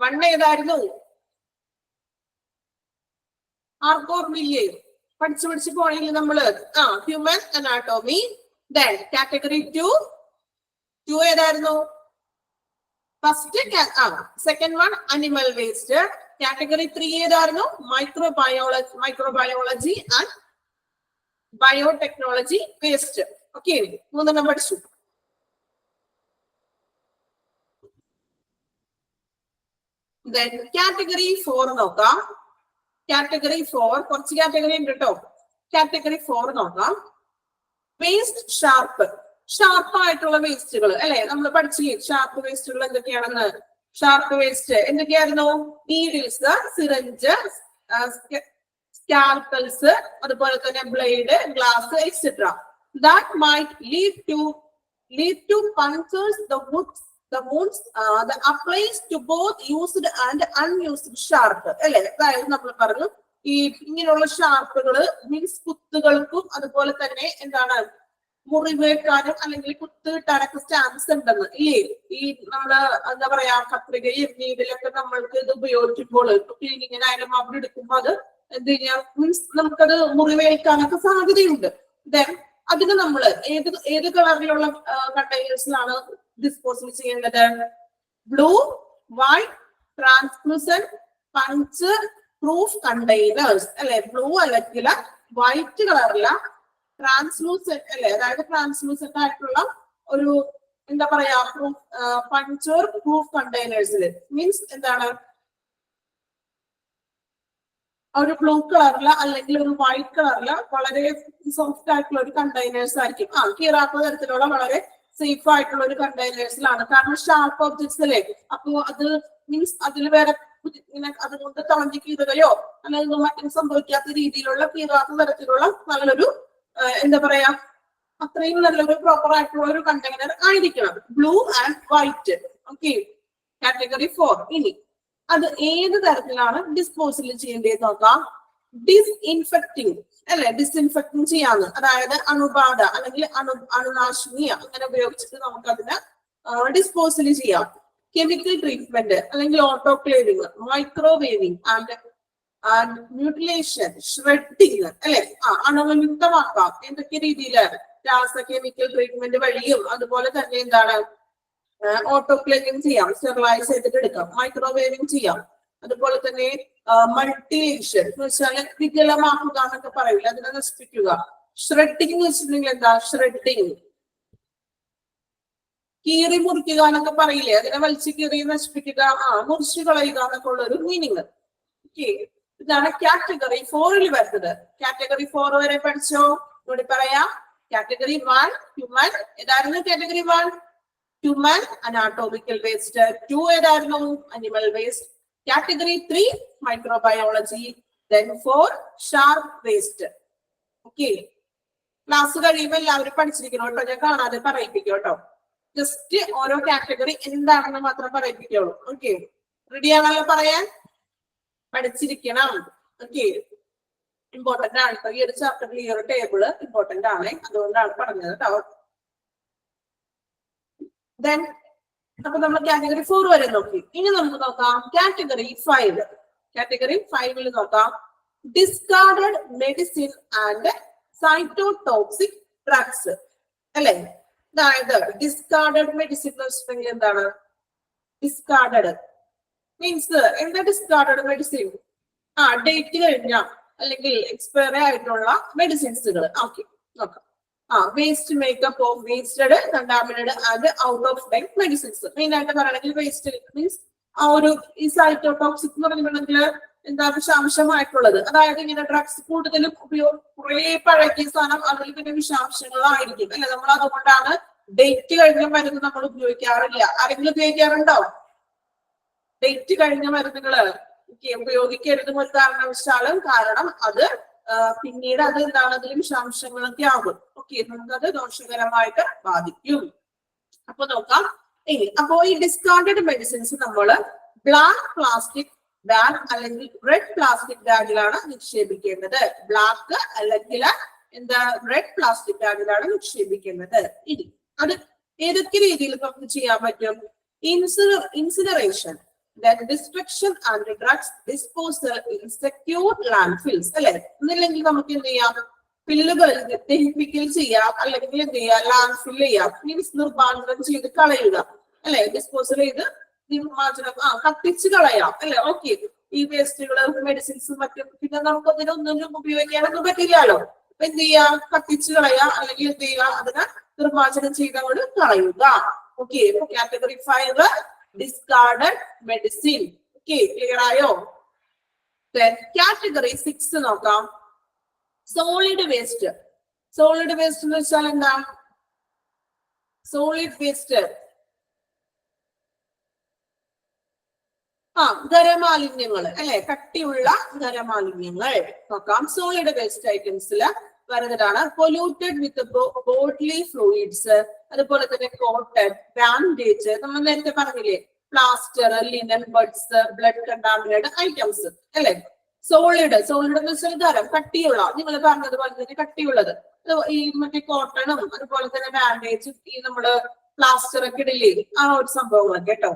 1 ഏതായിരുന്നു? ആർക്കോർമില്ലേ? പഠിച്ചു പോണെങ്കിൽ നമ്മള് ഹ്യൂമൻ അനാട്ടോമി. ദെൻ കാറ്റഗറി 2 ഏതായിരുന്നു? First second 1 animal waste. Category 3 ഏതായിരുന്നു? Microbiology and biotechnology waste. Okay, 3 പഠിച്ചു. ദെൻ കാറ്റഗറി 4 നോക്കാം. കാറ്റഗറി 4 കുറച്ച് കാറ്റഗറി ഉണ്ട് കേട്ടോ. കാറ്റഗറി 4 നോക്കാം. വേസ്റ്റ് ഷാർപ്പായിട്ടുള്ള വേസ്റ്റുകൾ അല്ലെ. നമ്മൾ പഠിച്ചില്ലേ ഷാർപ്പ് വേസ്റ്റുകൾ എന്തൊക്കെയാണെന്ന്? ഷാർപ്പ് വേസ്റ്റ് എന്തൊക്കെയായിരുന്നു? നീഡിൽസ്, സിറിഞ്ച്, സ്കാൽപ്പൽസ്, അതുപോലെ തന്നെ blade, glass etcetera. That might lead to punctures the wounds that applies to both used and unused sharp അല്ലെ. അതായത് നമ്മൾ പറഞ്ഞു ഈ ഇങ്ങനെയുള്ള ഷാർപ്പുകള് മീൻസ് കുത്തുകൾക്കും അതുപോലെ തന്നെ എന്താണ് മുറിവേക്കാനും അല്ലെങ്കിൽ കുത്ത് കിട്ടാനൊക്കെ ചാൻസ് ഉണ്ടെന്ന് ഇല്ലേ. ഈ നമ്മള് എന്താ പറയാ കത്രികയും നീഡിലൊക്കെ നമ്മൾക്ക് ഇത് ഉപയോഗിക്കുമ്പോൾ ക്ലീനിങ്ങിനായാലും അവിടെ എടുക്കുമ്പോൾ അത് എന്ത് ചെയ്യാ മീൻസ് നമുക്കത് മുറിവേൽക്കാനൊക്കെ സാധ്യതയുണ്ട്. ദെൻ അതിന് നമ്മൾ ഏത് കളറിലുള്ള കണ്ടെയ്നേഴ്സിലാണ് ഡിസ്പോസൽ ചെയ്യേണ്ടത്? Blue, white, translucent, punch proof containers അല്ലെ. ബ്ലൂ അല്ലെങ്കിൽ വൈറ്റ് കളറില, ട്രാൻസ്ലൂസന്റ് അല്ലെ. അതായത് ട്രാൻസ്ലൂസന്റ് ആയിട്ടുള്ള ഒരു എന്താ പറയാ പഞ്ചർ പ്രൂഫ് കണ്ടെയ്നേഴ്സിൽ മീൻസ് എന്താണ് ഒരു ബ്ലൂ കളറില് അല്ലെങ്കിൽ ഒരു വൈറ്റ് കളറില് വളരെ സോഫ്റ്റ് ആയിട്ടുള്ള ഒരു കണ്ടെയ്നേഴ്സ് ആയിരിക്കും. കീറാത്ത തരത്തിലുള്ള വളരെ സേഫ് ആയിട്ടുള്ള ഒരു കണ്ടെയ്നേഴ്സിലാണ്. കാരണം ഷാർപ്പ് ഒബ്ജക്ട്സ് അല്ലേ. അപ്പൊ അത് മീൻസ് അതിൽ വേറെ അതുകൊണ്ട് തളഞ്ഞു കീറുകയോ അല്ലെങ്കിൽ മറ്റും സംഭവിക്കാത്ത രീതിയിലുള്ള കീറാത്ത തരത്തിലുള്ള നല്ലൊരു എന്താ പറയാ അത്രയും നല്ലൊരു പ്രോപ്പർ ആയിട്ടുള്ള ഒരു കണ്ടെയ്നർ ആയിരിക്കണം. Blue and white. Okay, category 4. ഇനി അത് ഏത് തരത്തിലാണ് ഡിസ്പോസൽ ചെയ്യേണ്ടത് നോക്കാം. ഡിസ്ഇൻഫെക്റ്റിംഗ് അല്ലെ. ഡിസ്ഇൻഫെക്റ്റിംഗ് ചെയ്യാന്ന്, അതായത് അണുബാധ അല്ലെങ്കിൽ അണുനാശിനി അങ്ങനെ ഉപയോഗിച്ചിട്ട് നമുക്ക് അതിനെ ഡിസ്പോസൽ ചെയ്യാം. കെമിക്കൽ ട്രീറ്റ്മെന്റ് അല്ലെങ്കിൽ ഓട്ടോക്ലേവിംഗ്, മൈക്രോവേവിംഗ് ആൻഡ് മ്യൂട്ടിലേഷൻ, ഷ്രെഡിങ് അല്ലെ. അണുവിമുക്തമാക്കാം. എന്തൊക്കെ രീതിയിലാണ്? കെമിക്കൽ ട്രീറ്റ്മെന്റ് വഴിയും അതുപോലെ തന്നെ എന്താണ് ഓട്ടോക്ലേവിംഗ് ചെയ്യാം, സ്റ്റെറിലൈസ് ചെയ്തിട്ട് എടുക്കാം. മൈക്രോവേവിംഗ് ചെയ്യാം. അതുപോലെ തന്നെ മൾട്ടിലേഷൻ എന്ന് വെച്ചാൽ വികലമാക്കുക എന്നൊക്കെ പറയില്ല, അതിനെ നശിപ്പിക്കുക. ഷ്രെഡിങ് എന്ന് വെച്ചിട്ടുണ്ടെങ്കിൽ എന്താ? ഷ്രെഡിങ് കീറി മുറിക്കുക എന്നൊക്കെ പറയില്ലേ, അതിനെ വലിച്ചു കീറി നശിപ്പിക്കുക, മുറിച്ചു കളയുക എന്നൊക്കെ ഉള്ള ഒരു മീനിങ്. ഓക്കെ, ഇതാണ് കാറ്റഗറി 4 വരുന്നത്. കാറ്റഗറി 4 വരെ പഠിച്ചോ? കൂടി പറയാം. Category 1 human. ഏതായിരുന്നു കാറ്റഗറി 1? Human anatomical waste. 2 ഏതായിരുന്നു? Animal waste. Category 3 microbiology. Then 4 sharp waste. Okay, class കഴിയുമ്പോൾ എല്ലാവരും പഠിച്ചിരിക്കണം കേട്ടോ. ഞാൻ കാണാതെ പറയിപ്പിക്കും കേട്ടോ. ജസ്റ്റ് ഓരോ കാറ്റഗറി എന്താണെന്ന് മാത്രം പറയിപ്പിക്കുള്ളൂ. ഓക്കെ, റെഡി ആണല്ലോ പറയാൻ? പഠിച്ചിരിക്കണം. ഓക്കെ, ഇമ്പോർട്ടന്റ് ആണ്. ഈ ഒരു ചാപ്റ്ററിൽ ഈ ഒരു ടേബിള് ഇമ്പോർട്ടന്റ് ആണ്, അതുകൊണ്ടാണ് പറഞ്ഞത് കേട്ടോ. ദെൻ അപ്പൊ നമ്മൾ കാറ്റഗറി 4 വരെ നോക്കി. ഇനി നമുക്ക് നോക്കാം കാറ്റഗറി 5. കാറ്റഗറി 5 നോക്കാം discarded medicine and cytotoxic drugs അല്ലെ. അതായത് ഡിസ്കാർഡഡ് മെഡിസിൻ എന്ന് വെച്ചിട്ടുണ്ടെങ്കിൽ എന്താണ് ഡിസ്കാർഡഡ് മീൻസ്? എന്താ ഡിസ്കാർഡഡ് മെഡിസിൻ? ഡേറ്റ് കഴിഞ്ഞ അല്ലെങ്കിൽ എക്സ്പയറി ആയിട്ടുള്ള മെഡിസിൻസുകൾ. ഓക്കെ, നോക്കാം. Waste makeup of wasted, contaminated and out of date medicines. Main ആയിട്ട് പറയണമെങ്കിൽ വേസ്റ്റ് മീൻസ് ഈ സൈറ്റോടോക്സിക് എന്ന് പറഞ്ഞിട്ടുണ്ടെങ്കിൽ എന്താ വിഷാംശമായിട്ടുള്ളത്. അതായത് ഇങ്ങനെ ഡ്രഗ്സ് കൂടുതലും കുറെ പഴകിയ സാധനം, അതിൽ പിന്നെ വിഷാംശങ്ങളായിരിക്കും അല്ലെ. നമ്മൾ അതുകൊണ്ടാണ് ഡേറ്റ് കഴിഞ്ഞ മരുന്ന് നമ്മൾ ഉപയോഗിക്കാറില്ല. ആരെങ്കിലും ഉപയോഗിക്കാറുണ്ടോ? ഡേറ്റ് കഴിഞ്ഞ മരുന്നുകള് ഉപയോഗിക്കരുതും ഒരു കാരണവശാലും. കാരണം അത് പിന്നീട് അത് എന്താണ് അതിൽ വിഷാംശങ്ങളൊക്കെ ആകും. ഓക്കെ, നമുക്കത് ദോഷകരമായിട്ട് ബാധിക്കും. അപ്പൊ നോക്കാം. അപ്പോ ഈ ഡിസ്കാർഡഡ് മെഡിസിൻസ് നമ്മള് ബ്ലാക്ക് പ്ലാസ്റ്റിക് ബാഗ് അല്ലെങ്കിൽ റെഡ് പ്ലാസ്റ്റിക് ബാഗിലാണ് നിക്ഷേപിക്കേണ്ടത്. ബ്ലാക്ക് അല്ലെങ്കിൽ എന്താ റെഡ് പ്ലാസ്റ്റിക് ബാഗിലാണ് നിക്ഷേപിക്കേണ്ടത്. ഇനി അത് ഏതൊക്കെ രീതിയിൽ നമുക്ക് ചെയ്യാൻ പറ്റും? Incineration, then destruction and drugs disposal in secure landfills അല്ലെ. ഒന്നില്ലെങ്കിൽ നമുക്ക് എന്ത് ചെയ്യാം, പില്ലുകൾ ദഹിപ്പിക്കൽ ചെയ്യാം, അല്ലെങ്കിൽ എന്ത് ചെയ്യാം ലാൻഡ്ഫിൽ ചെയ്യാം. മീൻസ് നിർമ്മാർജ്ജനം ചെയ്ത് കളയുക അല്ലെ. ഡിസ്പോസൽ ചെയ്ത് നിർമ്മാർജ്ജനം കത്തിച്ച് കളയാം അല്ലെ. ഓക്കെ, ഈ വേസ്റ്റുകള് മെഡിസിൻസ് മറ്റും പിന്നെ നമുക്ക് അതിനൊന്നും ഉപയോഗിക്കാനൊന്നും പറ്റില്ലല്ലോ. അപ്പൊ എന്ത് ചെയ്യാം, കത്തിച്ച് കളയാം, അല്ലെങ്കിൽ എന്ത് ചെയ്യുക അതിനെ നിർമ്മാർജ്ജനം ചെയ്തങ്ങോട്ട് കളയുക. Okay, category 5 discarded medicine. Okay, clear ആയോ? Then category 6 നോക്കാം. Solid waste. Solid waste എന്ന് വെച്ചാൽ എന്താ? Solid waste ഖരമാലിന്യങ്ങൾ അല്ലെ, കട്ടിയുള്ള ഖരമാലിന്യങ്ങൾ നോക്കാം. സോളിഡ് വേസ്റ്റ് ഐറ്റംസിൽ വരുന്നതാണ് പൊല്യൂട്ടഡ് വിത്ത് ബോഡ്ലി ഫ്ലൂയിഡ്സ്, അതുപോലെ തന്നെ കോട്ടൺ, ബാൻഡേജ്, നമ്മൾ നേരത്തെ പറഞ്ഞില്ലേ plaster, linen, buds, blood contaminated items അല്ലെ. സോളിഡ് എന്ന് വെച്ചാൽ ഖരം, കട്ടിയുള്ള, നിങ്ങൾ പറഞ്ഞതുപോലെ തന്നെ കട്ടിയുള്ളത്. ഈ മറ്റേ കോട്ടണും അതുപോലെ തന്നെ ബാൻഡേജും ഈ നമ്മള് പ്ലാസ്റ്റർ ഒക്കെ ഇടില്ലേ, ആ ഒരു സംഭവങ്ങളൊക്കെ കേട്ടോ.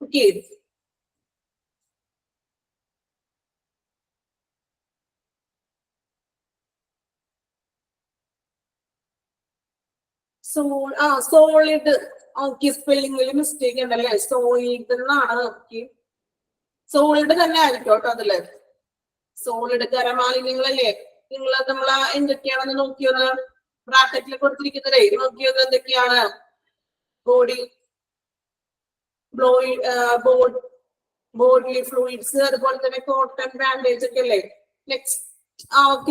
Okay. സോളിഡ് ഓക്കെ, സ്പെല്ലിംഗിൽ മിസ്റ്റേക്ക് ഉണ്ടല്ലേ. സോളിഡ് എന്നാണ്. ഓക്കെ, സോളിഡ് തന്നെ ആയിരിക്കും കേട്ടോ അതില്. സോളിഡ് ഖരമാലിന്യങ്ങളല്ലേ. നിങ്ങൾ നമ്മള് എന്തൊക്കെയാണെന്ന് നോക്കിയൊന്ന് ബ്രാക്കറ്റിൽ കൊടുത്തിരിക്കുന്നതേ നോക്കിയൊന്ന് എന്തൊക്കെയാണ്? ബോഡ്ലി ഫ്ലൂയിഡ്സ്, അതുപോലെ തന്നെ കോട്ടൺ, ബാൻഡേജ് ഒക്കെ അല്ലേ. നെക്സ്റ്റ്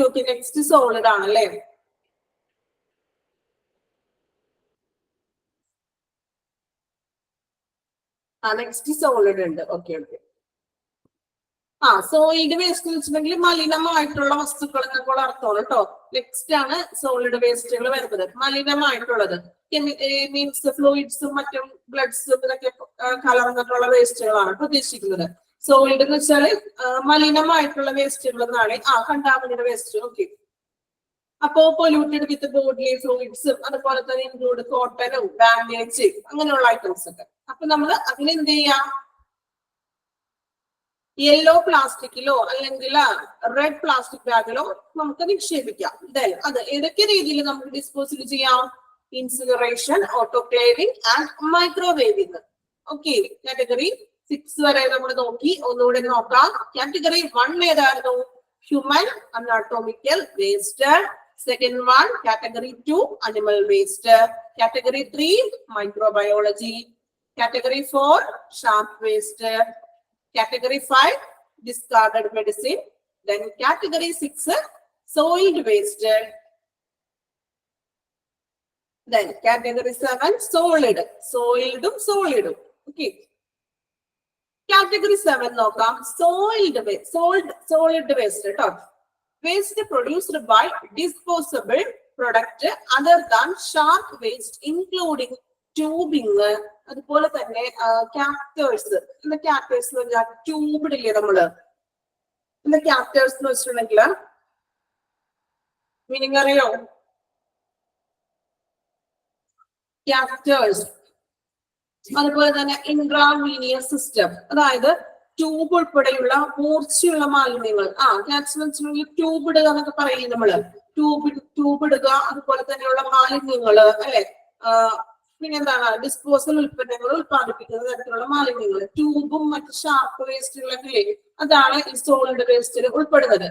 ഓക്കെ നെക്സ്റ്റ് സോളിഡ് ആണല്ലേ. നെക്സ്റ്റ് സോളിഡ് ഉണ്ട്. ഓക്കെ. സോളിഡ് വേസ്റ്റ് എന്ന് വെച്ചിട്ടുണ്ടെങ്കിൽ മലിനമായിട്ടുള്ള വസ്തുക്കൾ എന്നൊക്കെ അർത്ഥമാണ് കേട്ടോ. നെക്സ്റ്റ് ആണ് സോളിഡ് വേസ്റ്റുകൾ വരുന്നത്, മലിനമായിട്ടുള്ളത്. മീൻസ് ഫ്ലൂയിഡ്സും മറ്റും ബ്ലഡ്സും ഇതൊക്കെ കലർന്നിട്ടുള്ള വേസ്റ്റുകളാണ് ഉദ്ദേശിക്കുന്നത്. സോളിഡ് എന്ന് വെച്ചാല് മലിനമായിട്ടുള്ള വേസ്റ്റുകൾ എന്നാണ്. Contaminated waste. ഓക്കെ, അപ്പോ പൊല്യൂട്ടഡ് വിത്ത് ബോഡ്ലി ഫ്ലൂയിഡ്സും അതുപോലെ തന്നെ ഇൻക്ലൂഡ് കോട്ടനും ബാൻഡേജ് അങ്ങനെയുള്ള ഐറ്റംസ് ഒക്കെ. അപ്പൊ നമ്മൾ അതിനെന്ത് ചെയ്യാം, യെല്ലോ പ്ലാസ്റ്റിക്കിലോ അല്ലെങ്കിൽ റെഡ് പ്ലാസ്റ്റിക് ബാഗിലോ നമുക്ക് നിക്ഷേപിക്കാം. അത് ഏതൊക്കെ രീതിയിൽ നമുക്ക് ഡിസ്പോസൽ ചെയ്യാം? Incineration, autoclaving and microwaving. Okay, category 6 വരെ നമ്മൾ നോക്കി. ഒന്നുകൂടെ നോക്കാം. കാറ്റഗറി 1 ഏതായിരുന്നു? Human anatomical waste. Second one category 2 animal waste. Category 3 microbiology. Category 4 sharp waste. Category 5 discarded medicine. Then category 6 soiled waste. Then category 7, solid. Solid. Okay. Category 7 നോക്കാം. Solid waste കേട്ടോ. Waste produced by disposable product other than sharp waste, including tubing. അതുപോലെ തന്നെ ക്യാപ്റ്റേഴ്സ്. ക്യാപ്റ്റേഴ്സ് എന്ന് പറഞ്ഞാൽ tube ഇല്ലേ നമ്മള്. ക്യാപ്റ്റേഴ്സ് എന്ന് വെച്ചിട്ടുണ്ടെങ്കിൽ മീനിങ് അറിയോ? ക്യാപ്റ്റേഴ്സ്. അതുപോലെ തന്നെ ഇൻട്രാവീനിയസ് സിസ്റ്റം, അതായത് ട്യൂബ് ഉൾപ്പെടെയുള്ള മൂർച്ചയുള്ള മാലിന്യങ്ങൾ. ക്യാപ്റ്റേഴ്സ് ട്യൂബ് ഇടുക എന്നൊക്കെ പറയും നമ്മള്. ട്യൂബ് ഇടുക, അതുപോലെ തന്നെയുള്ള മാലിന്യങ്ങള് അല്ലെ. പിന്നെന്താണ് ഡിസ്പോസൽ ഉൽപ്പന്നങ്ങൾ ഉൽപ്പാദിപ്പിക്കുന്ന തരത്തിലുള്ള മാലിന്യങ്ങൾ, ട്യൂബും മറ്റ് ഷാർപ്പ് വേസ്റ്റുകളൊക്കെ, അതാണ് ഈ സോളിഡ് വേസ്റ്റിൽ ഉൾപ്പെടുന്നത്.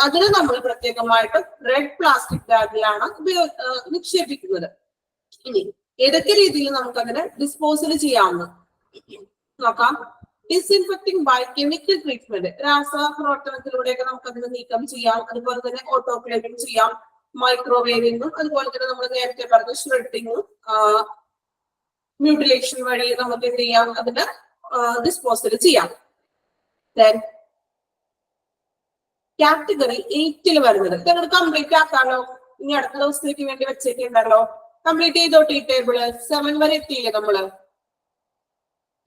അതിന് നമ്മൾ പ്രത്യേകമായിട്ട് റെഡ് പ്ലാസ്റ്റിക് ബാഗിലാണ് നിക്ഷേപിക്കുന്നത്. ഇനി ഏതൊക്കെ രീതിയിൽ നമുക്ക് അതിനെ ഡിസ്പോസൽ ചെയ്യാമെന്ന് നോക്കാം. ഡിസ്ഇൻഫെക്ടിങ് ബൈ കെമിക്കൽ ട്രീറ്റ്മെന്റ്, രാസപ്രവർത്തനത്തിലൂടെയൊക്കെ നമുക്ക് അതിനെ നീക്കം ചെയ്യാം. അതുപോലെ തന്നെ ഓട്ടോക്ലേവിംഗ് ചെയ്യാം, മൈക്രോവേവിങ്ങും, അതുപോലെ തന്നെ നമ്മൾ നേരത്തെ പറഞ്ഞ ഷ്രെഡിങ്ങും മ്യൂട്ടിലേഷൻ വഴി നമുക്ക് എന്ത് ചെയ്യാം, അതിന് ഡിസ്പോസൽ ചെയ്യാം. കാറ്റഗറി 8 വരുന്നത് നിങ്ങൾ കംപ്ലീറ്റ് ആക്കാലോ. ഇനി അടുത്ത ദിവസത്തേക്ക് വേണ്ടി വെച്ചേക്കുണ്ടല്ലോ. കംപ്ലീറ്റ് ചെയ്തോട്ടെ. ഈ ടേബിള് 7 വരെ എത്തിയില്ലേ നമ്മള്?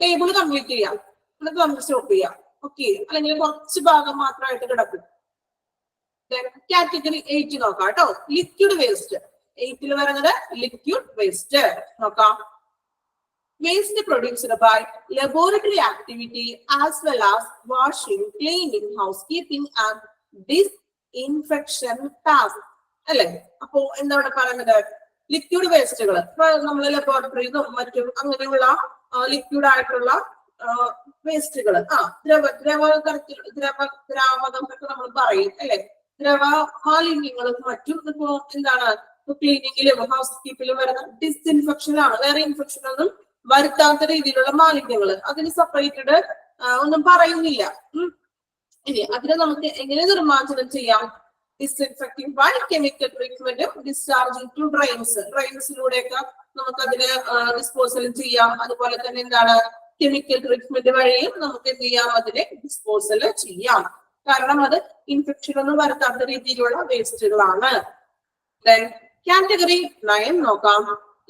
ടേബിള് കംപ്ലീറ്റ് ചെയ്യാം, എന്നിട്ട് നമുക്ക് സ്റ്റോപ്പ് ചെയ്യാം. ഓക്കെ, അല്ലെങ്കിൽ കുറച്ച് ഭാഗം മാത്രമായിട്ട് കിടക്കും. കാറ്റഗറി 8 നോക്കാം കേട്ടോ. Liquid waste. 8 വരുന്നത് ലിക്വിഡ് വേസ്റ്റ് നോക്കാം. Waste produced by laboratory activity as well as washing, cleaning, housekeeping and disinfection task. അല്ലെ? അപ്പോ എന്താണ് പറയുന്നത്? ലിക്വിഡ് വേസ്റ്റുകൾ. ഇപ്പൊ നമ്മൾ ലബോറട്ടറിന്നും മറ്റും അങ്ങനെയുള്ള ലിക്വിഡ് ആയിട്ടുള്ള വേസ്റ്റുകൾ, ദ്രാവകം ഒക്കെ നമ്മൾ പറയും അല്ലെ. ദ്രവ മാലിന്യങ്ങളും മറ്റും ഇപ്പോ എന്താണ് ക്ലീനിങ്ങിലും ഹൗസ് കീപ്പിലും വരുന്ന ഡിസ്ഇൻഫെക്ഷൻ ആണ്. വേറെ ഇൻഫെക്ഷൻ ഒന്നും വരുത്താത്ത രീതിയിലുള്ള മാലിന്യങ്ങൾ, അതിന് സെപ്പറേറ്റഡ് ഒന്നും പറയുന്നില്ല. ഇനി അതിനെ നമുക്ക് എങ്ങനെ നിർമ്മാർജ്ജനം ചെയ്യാം? Disinfecting by chemical treatment, discharging to drains. ഡ്രെയിൻസിലൂടെയൊക്കെ നമുക്ക് അതിന് ഡിസ്പോസൽ ചെയ്യാം. അതുപോലെ തന്നെ എന്താണ് കെമിക്കൽ ട്രീറ്റ്മെന്റ് വഴിയും നമുക്ക് എന്ത് ചെയ്യാം, അതിനെ ഡിസ്പോസൽ ചെയ്യാം. കാരണം അത് ഇൻഫെക്ഷൻ ഒന്നും വരുത്താത്ത രീതിയിലുള്ള വേസ്റ്റുകളാണ്. കാറ്റഗറി 9 നോക്കാം.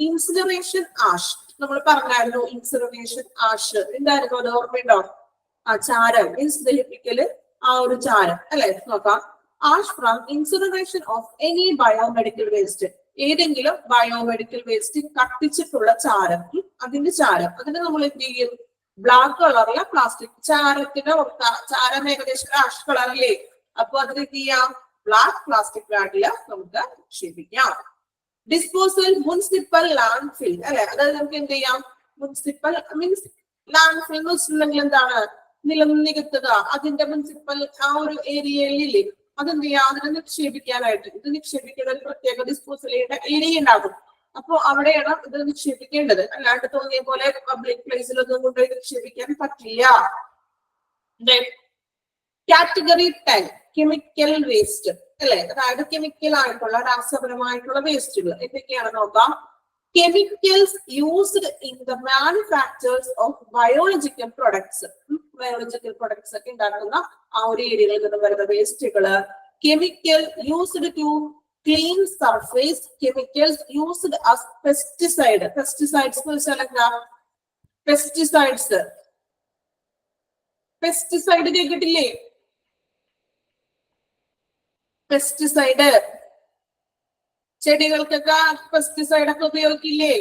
Incineration ash. നമ്മൾ പറഞ്ഞായിരുന്നു ഇൻസിനറേഷൻ ആഷ് എന്തായിരുന്നു? അത് ഓർമ്മയുണ്ടോ? ചാരം, ദഹിപ്പിക്കല്, ഒരു ചാരം അല്ലെ. നോക്കാം. Ash from incineration of any biomedical waste. ഏതെങ്കിലും ബയോമെഡിക്കൽ വേസ്റ്റ് കത്തിച്ചിട്ടുള്ള ചാരം, അതിന്റെ ചാരം, അതിന് നമ്മൾ എന്ത് ചെയ്യും? ബ്ലാക്ക് കളറിലെ പ്ലാസ്റ്റിക് ചാരത്തിന്റെ ചാരം ഏകദേശം ആഷ് കളറിലേ. അപ്പൊ അതിന് എന്ത് ചെയ്യാം? ബ്ലാക്ക് പ്ലാസ്റ്റിക് ബാഗില് നമുക്ക് നിക്ഷേപിക്കാം. ഡിസ്പോസൽ മുനിസിപ്പൽ ലാൻഡ് ഫിൽ അല്ലെ. അതായത് നമുക്ക് എന്ത് ചെയ്യാം? മുനിസിപ്പൽ മീൻസ് ലാൻഡ് ഫിൽ എന്ന് വെച്ചിട്ടുണ്ടെങ്കിൽ എന്താണ്? നിലം നികത്തുക. അതിന്റെ മുനിസിപ്പൽ ഒരു ഏരിയയിലില്ലേ, അതെന്ത് ചെയ്യാം? അതിനെ നിക്ഷേപിക്കാനായിട്ട്. ഇത് നിക്ഷേപിക്കുന്ന ഒരു പ്രത്യേക ഡിസ്പോസൽ ഏരിയ ഉണ്ടാകും. അപ്പൊ അവിടെയാണ് ഇത് നിക്ഷേപിക്കേണ്ടത്. അല്ലാണ്ട് തോന്നിയ പോലെ പബ്ലിക് പ്ലേസിലൊന്നും കൊണ്ടുപോയി നിക്ഷേപിക്കാൻ പറ്റില്ല. കാറ്റഗറി 10 കെമിക്കൽ വേസ്റ്റ് അല്ലെ. അതായത് കെമിക്കൽ ആയിട്ടുള്ള രാസപരമായിട്ടുള്ള വേസ്റ്റുകൾ എന്തൊക്കെയാണ് നോക്കാം. Chemicals used in the manufactures of biological products. Biological products ഒക്കെ ഉണ്ടാക്കുന്ന ആ ഒരു ഏരിയയിൽ നിന്ന് വരുന്ന വേസ്റ്റുകള്. Chemical used to clean surface. Chemicals used as pesticide. Pesticides എന്ന് വെച്ചാൽ എന്താ? പെസ്റ്റിസൈഡ്സ്, പെസ്റ്റിസൈഡ് കേട്ടിട്ടില്ലേ? പെസ്റ്റിസൈഡ്, ചെടികൾക്കൊക്കെ പെസ്റ്റിസൈഡ് ഒക്കെ ഉപയോഗിക്കില്ലേ?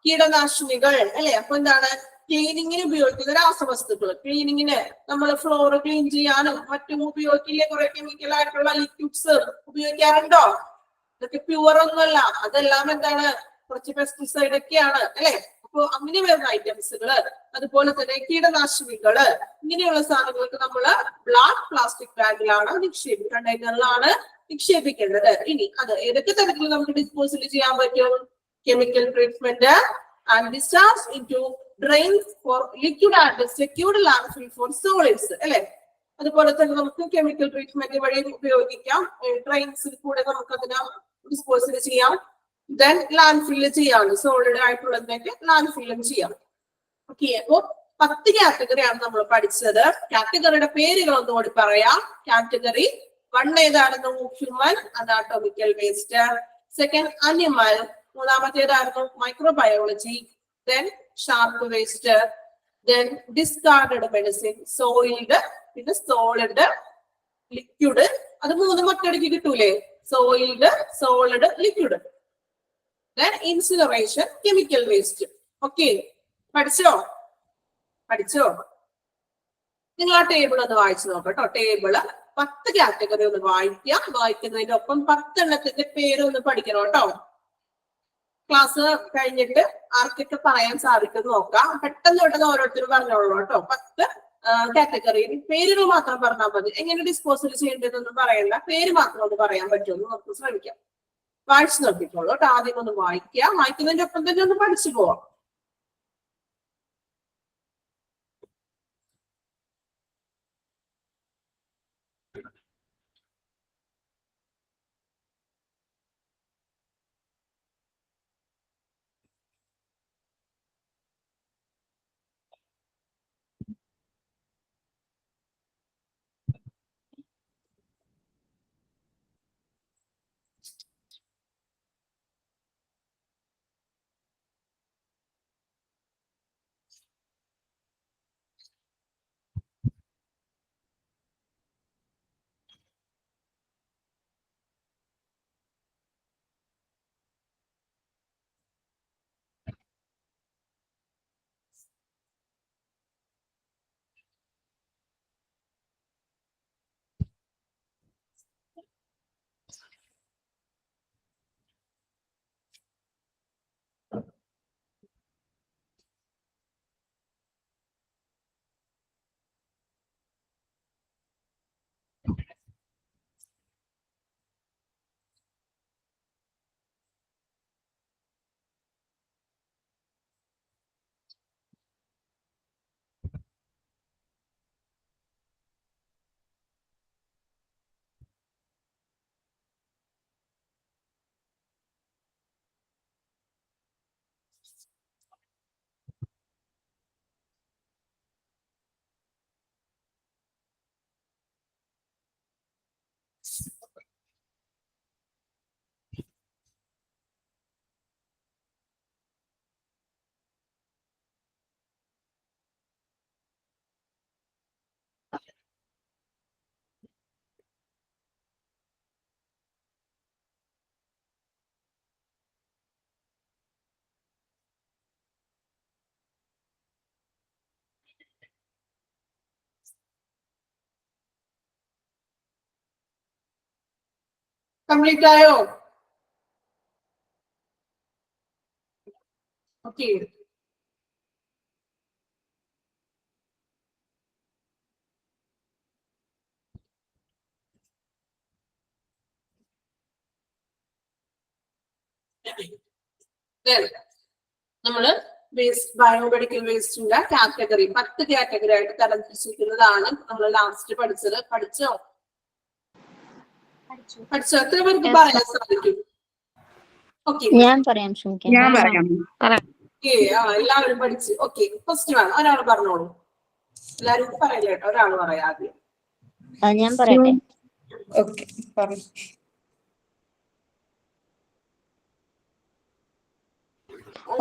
കീടനാശിനികൾ അല്ലെ. അപ്പൊ എന്താണ്? ക്ലീനിങ്ങിന് ഉപയോഗിക്കുന്ന രാസവസ്തുക്കൾ. ക്ലീനിങ്ങിന് നമ്മൾ ഫ്ലോർ ക്ലീൻ ചെയ്യാനും മറ്റും ഉപയോഗിക്കില്ലേ? കുറെ കെമിക്കൽ ആയിട്ടുള്ള ലിക്വിഡ്സ് ഉപയോഗിക്കാറുണ്ടോ? ഇതൊക്കെ പ്യുവർ ഒന്നുമല്ല. അതെല്ലാം എന്താണ്? കുറച്ച് പെസ്റ്റിസൈഡ് ഒക്കെയാണ് അല്ലെ. അപ്പൊ അങ്ങനെ വരുന്ന ഐറ്റംസുകള്, അതുപോലെ തന്നെ കീടനാശിനികള്, ഇങ്ങനെയുള്ള സാധനങ്ങൾക്ക് നമ്മള് ബ്ലാക്ക് പ്ലാസ്റ്റിക് ബാഗിലാണ് കണ്ടെയ്നറിലാണ് നിക്ഷേപിക്കേണ്ടത്. ഇനി അത് ഏതൊക്കെ തരത്തിൽ നമുക്ക് ഡിസ്പോസൽ ചെയ്യാൻ പറ്റും? Chemical treatment and discharge into drains for liquid and secured landfill for solids അല്ലെ. അതുപോലെ തന്നെ നമുക്ക് കെമിക്കൽ ട്രീറ്റ്മെന്റ് വഴി ഉപയോഗിക്കാം. ഡ്രെയിൻസിൽ കൂടെ നമുക്ക് അതിനെ ഡിസ്പോസൽ ചെയ്യാം. ദെൻ ലാൻഡ് ഫില്ല് ചെയ്യാണ്. സോളിഡ് ആയിട്ടുള്ളതിനൊക്കെ ലാൻഡ് ഫില്ലും ചെയ്യാം. ഓക്കെ, അപ്പോ 10 കാറ്റഗറിയാണ് നമ്മൾ പഠിച്ചത്. കാറ്റഗറിയുടെ പേരുകൾ ഒന്നുകൂടി പറയാം. കാറ്റഗറി 1 ഏതായിരുന്നു? Human anatomical waste. Second animal. മൂന്നാമത്തേതായിരുന്നു? Microbiology. Then sharp waste. Then discarded medicine. Soiled, പിന്നെ സോളിഡ്, ലിക്വിഡ്. അത് 3 മറ്റടിക്ക് കിട്ടൂലേ? Soiled, solid, liquid. Then incineration, chemical waste. Okay, പഠിച്ചോ? നിങ്ങൾ ആ ടേബിൾ ഒന്ന് വായിച്ചു നോക്കട്ടോ. ടേബിള് 10 കാറ്റഗറി ഒന്ന് വായിക്കാം. വായിക്കുന്നതിന്റെ ഒപ്പം 10 എണ്ണത്തിന്റെ പേരൊന്ന് പഠിക്കണം കേട്ടോ. ക്ലാസ് കഴിഞ്ഞിട്ട് ആർക്കൊക്കെ പറയാൻ സാധിക്കും നോക്കാം. പെട്ടെന്ന് ഓരോരുത്തരും പറഞ്ഞോളൂ കേട്ടോ. 10 കാറ്റഗറി പേരുകൾ മാത്രം പറഞ്ഞാൽ മതി. എങ്ങനെ ഡിസ്പോസൽ ചെയ്യേണ്ടതെന്നൊന്നും പറയണ്ട, പേര് മാത്രം ഒന്ന് പറയാൻ പറ്റുമെന്ന് നമുക്ക് ശ്രമിക്കാം. വായിച്ചു നോക്കിക്കോളൂ കേട്ടോ. ആദ്യം ഒന്ന് വായിക്കാം. വായിക്കുന്നതിന്റെ ഒപ്പം തന്നെ ഒന്ന് പഠിച്ചു പോവാം. കംപ്ലീറ്റ് ആയോ? ഓക്കെ, നമ്മള് വേസ്റ്റ് ബയോമെഡിക്കൽ വേസ്റ്റിന്റെ കാറ്റഗറി 10 കാറ്റഗറി ആയിട്ട് തരംതിരിച്ചിരിക്കുന്നതാണ് നമ്മൾ ലാസ്റ്റ് പഠിച്ചത്. പഠിച്ചോ? എത്ര പേർക്ക് പറയാൻ സാധിക്കും? ഓക്കെ, ഞാൻ പറയാം. എല്ലാവരും പഠിച്ചു. ഓക്കെ, ഫസ്റ്റ് ആണ്. ഒരാൾ പറഞ്ഞോളൂ. എല്ലാരും പറയില്ല കേട്ടോ, ഒരാൾ പറയാം ആദ്യം. ഞാൻ പറയട്ടെ. ഓക്കെ, പറഞ്ഞു.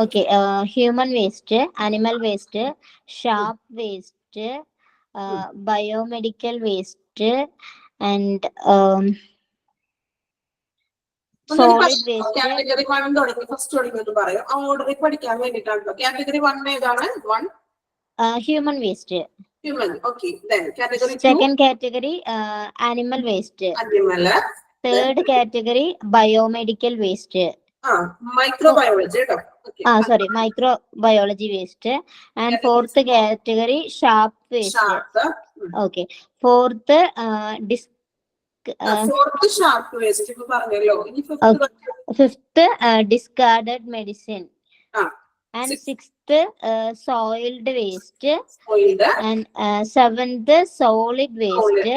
Okay, human waste, animal waste, sharp waste, biomedical waste, and solid waste. Category 1 തുടങ്ങി ഫസ്റ്റ് തുടങ്ങി പറയും. ആ ഓർഡറിൽ പഠിക്കാൻ വേണ്ടിയിട്ടാണല്ലോ. കാറ്റഗറി 1 ഏതാണ്? 1 human waste. Human. Okay. Then category 2. Second category animal waste. Animal. Third category biomedical waste. Microbiology. Okay. Sorry, microbiology waste. And fourth category sharp waste. Sharp. Okay. Fourth fourth sharp waste. Fifth discarded medicine. And sixth soiled waste. Soiled. And seventh solid waste.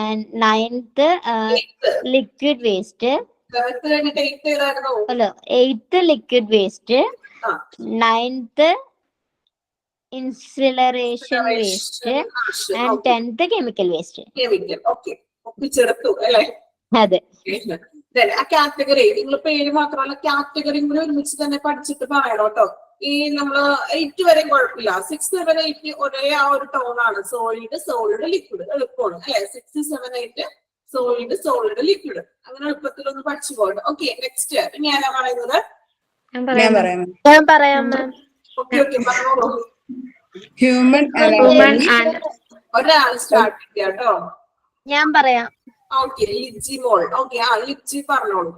And ninth liquid waste. Seventh കഴിഞ്ഞിട്ട് 8 ഏതായിരുന്നു? അല്ല 8th liquid waste, ആ 9th incineration waste and 10th chemical waste. Chemical. Okay, ഒപ്പിച്ചെടുത്തു അല്ലെ? അതെ. ആ category നിങ്ങൾ പേര് മാത്രമല്ല കാറ്റഗറി കൂടി ഒരുമിച്ച് തന്നെ പഠിച്ചിട്ട് പറയണം കേട്ടോ. ഈ നമ്മള് 8 വരെയും കുഴപ്പമില്ല, 6, 7, 8 ഒരേ ആ ഒരു ടോൺ ആണ്. സോളിഡ് ലിക്വിഡ് എളുപ്പമാണ് അല്ലെ? 6, 7, 8 സോളിഡ് ലിക്വിഡ്, അങ്ങനെ എളുപ്പത്തിലൊന്ന് പഠിച്ചു പോകട്ടെ. ഓക്കെ, നെക്സ്റ്റ് ഇനി ആരാ പറയുന്നത്? ഞാൻ പറയാം മാം. ഓക്കെ പറഞ്ഞോളൂ. ഹ്യൂമൻ ഒരാൾ സ്റ്റാർട്ട് ചെയ്യാം കേട്ടോ. ഞാൻ പറയാം. ഓക്കെ, ലിജി മോൾ. ഓക്കെ, ലിജി പറഞ്ഞോളൂ.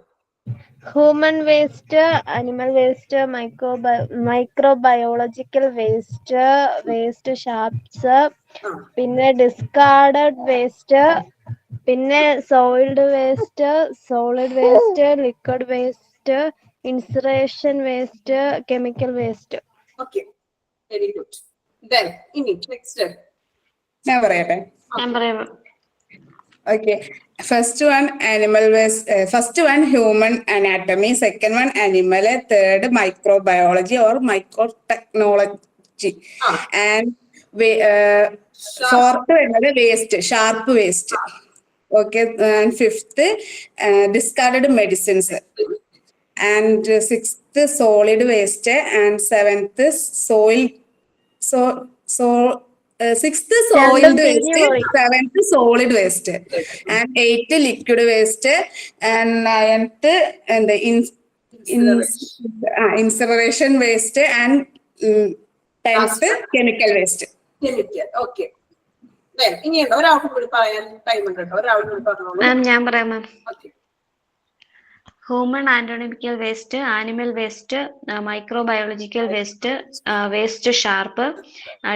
Human waste, animal waste, microbiological waste, waste Shapps, പിന്നെ ഡിസ്കാർഡഡ് വേസ്റ്റ്, പിന്നെ soiled waste, solid waste, liquid waste, incineration waste, chemical waste. Okay, very good. ഇനി നെക്സ്റ്റ് ഞാൻ പറയട്ടെ. ഞാൻ പറയാം. Okay, first one human anatomy, second one animal, third microbiology or microtechnology, and fourth waste, sharp waste. Okay, and fifth discarded medicines, and sixth solid waste, and seventh sixth soiled waste, seventh solid waste, and 8th liquid waste, and 9th and the incineration waste, and 10th chemical waste. Chemical. Okay, ഇനി ഒരാൾക്ക് കൂടി പറയാൻ time ഉണ്ട് കേട്ടോ. ഒരാൾ കൂടി പറഞ്ഞോളൂ. ഞാൻ പറയാം ma'am. Okay, human anatomical waste, animal waste, microbiological waste, waste sharp,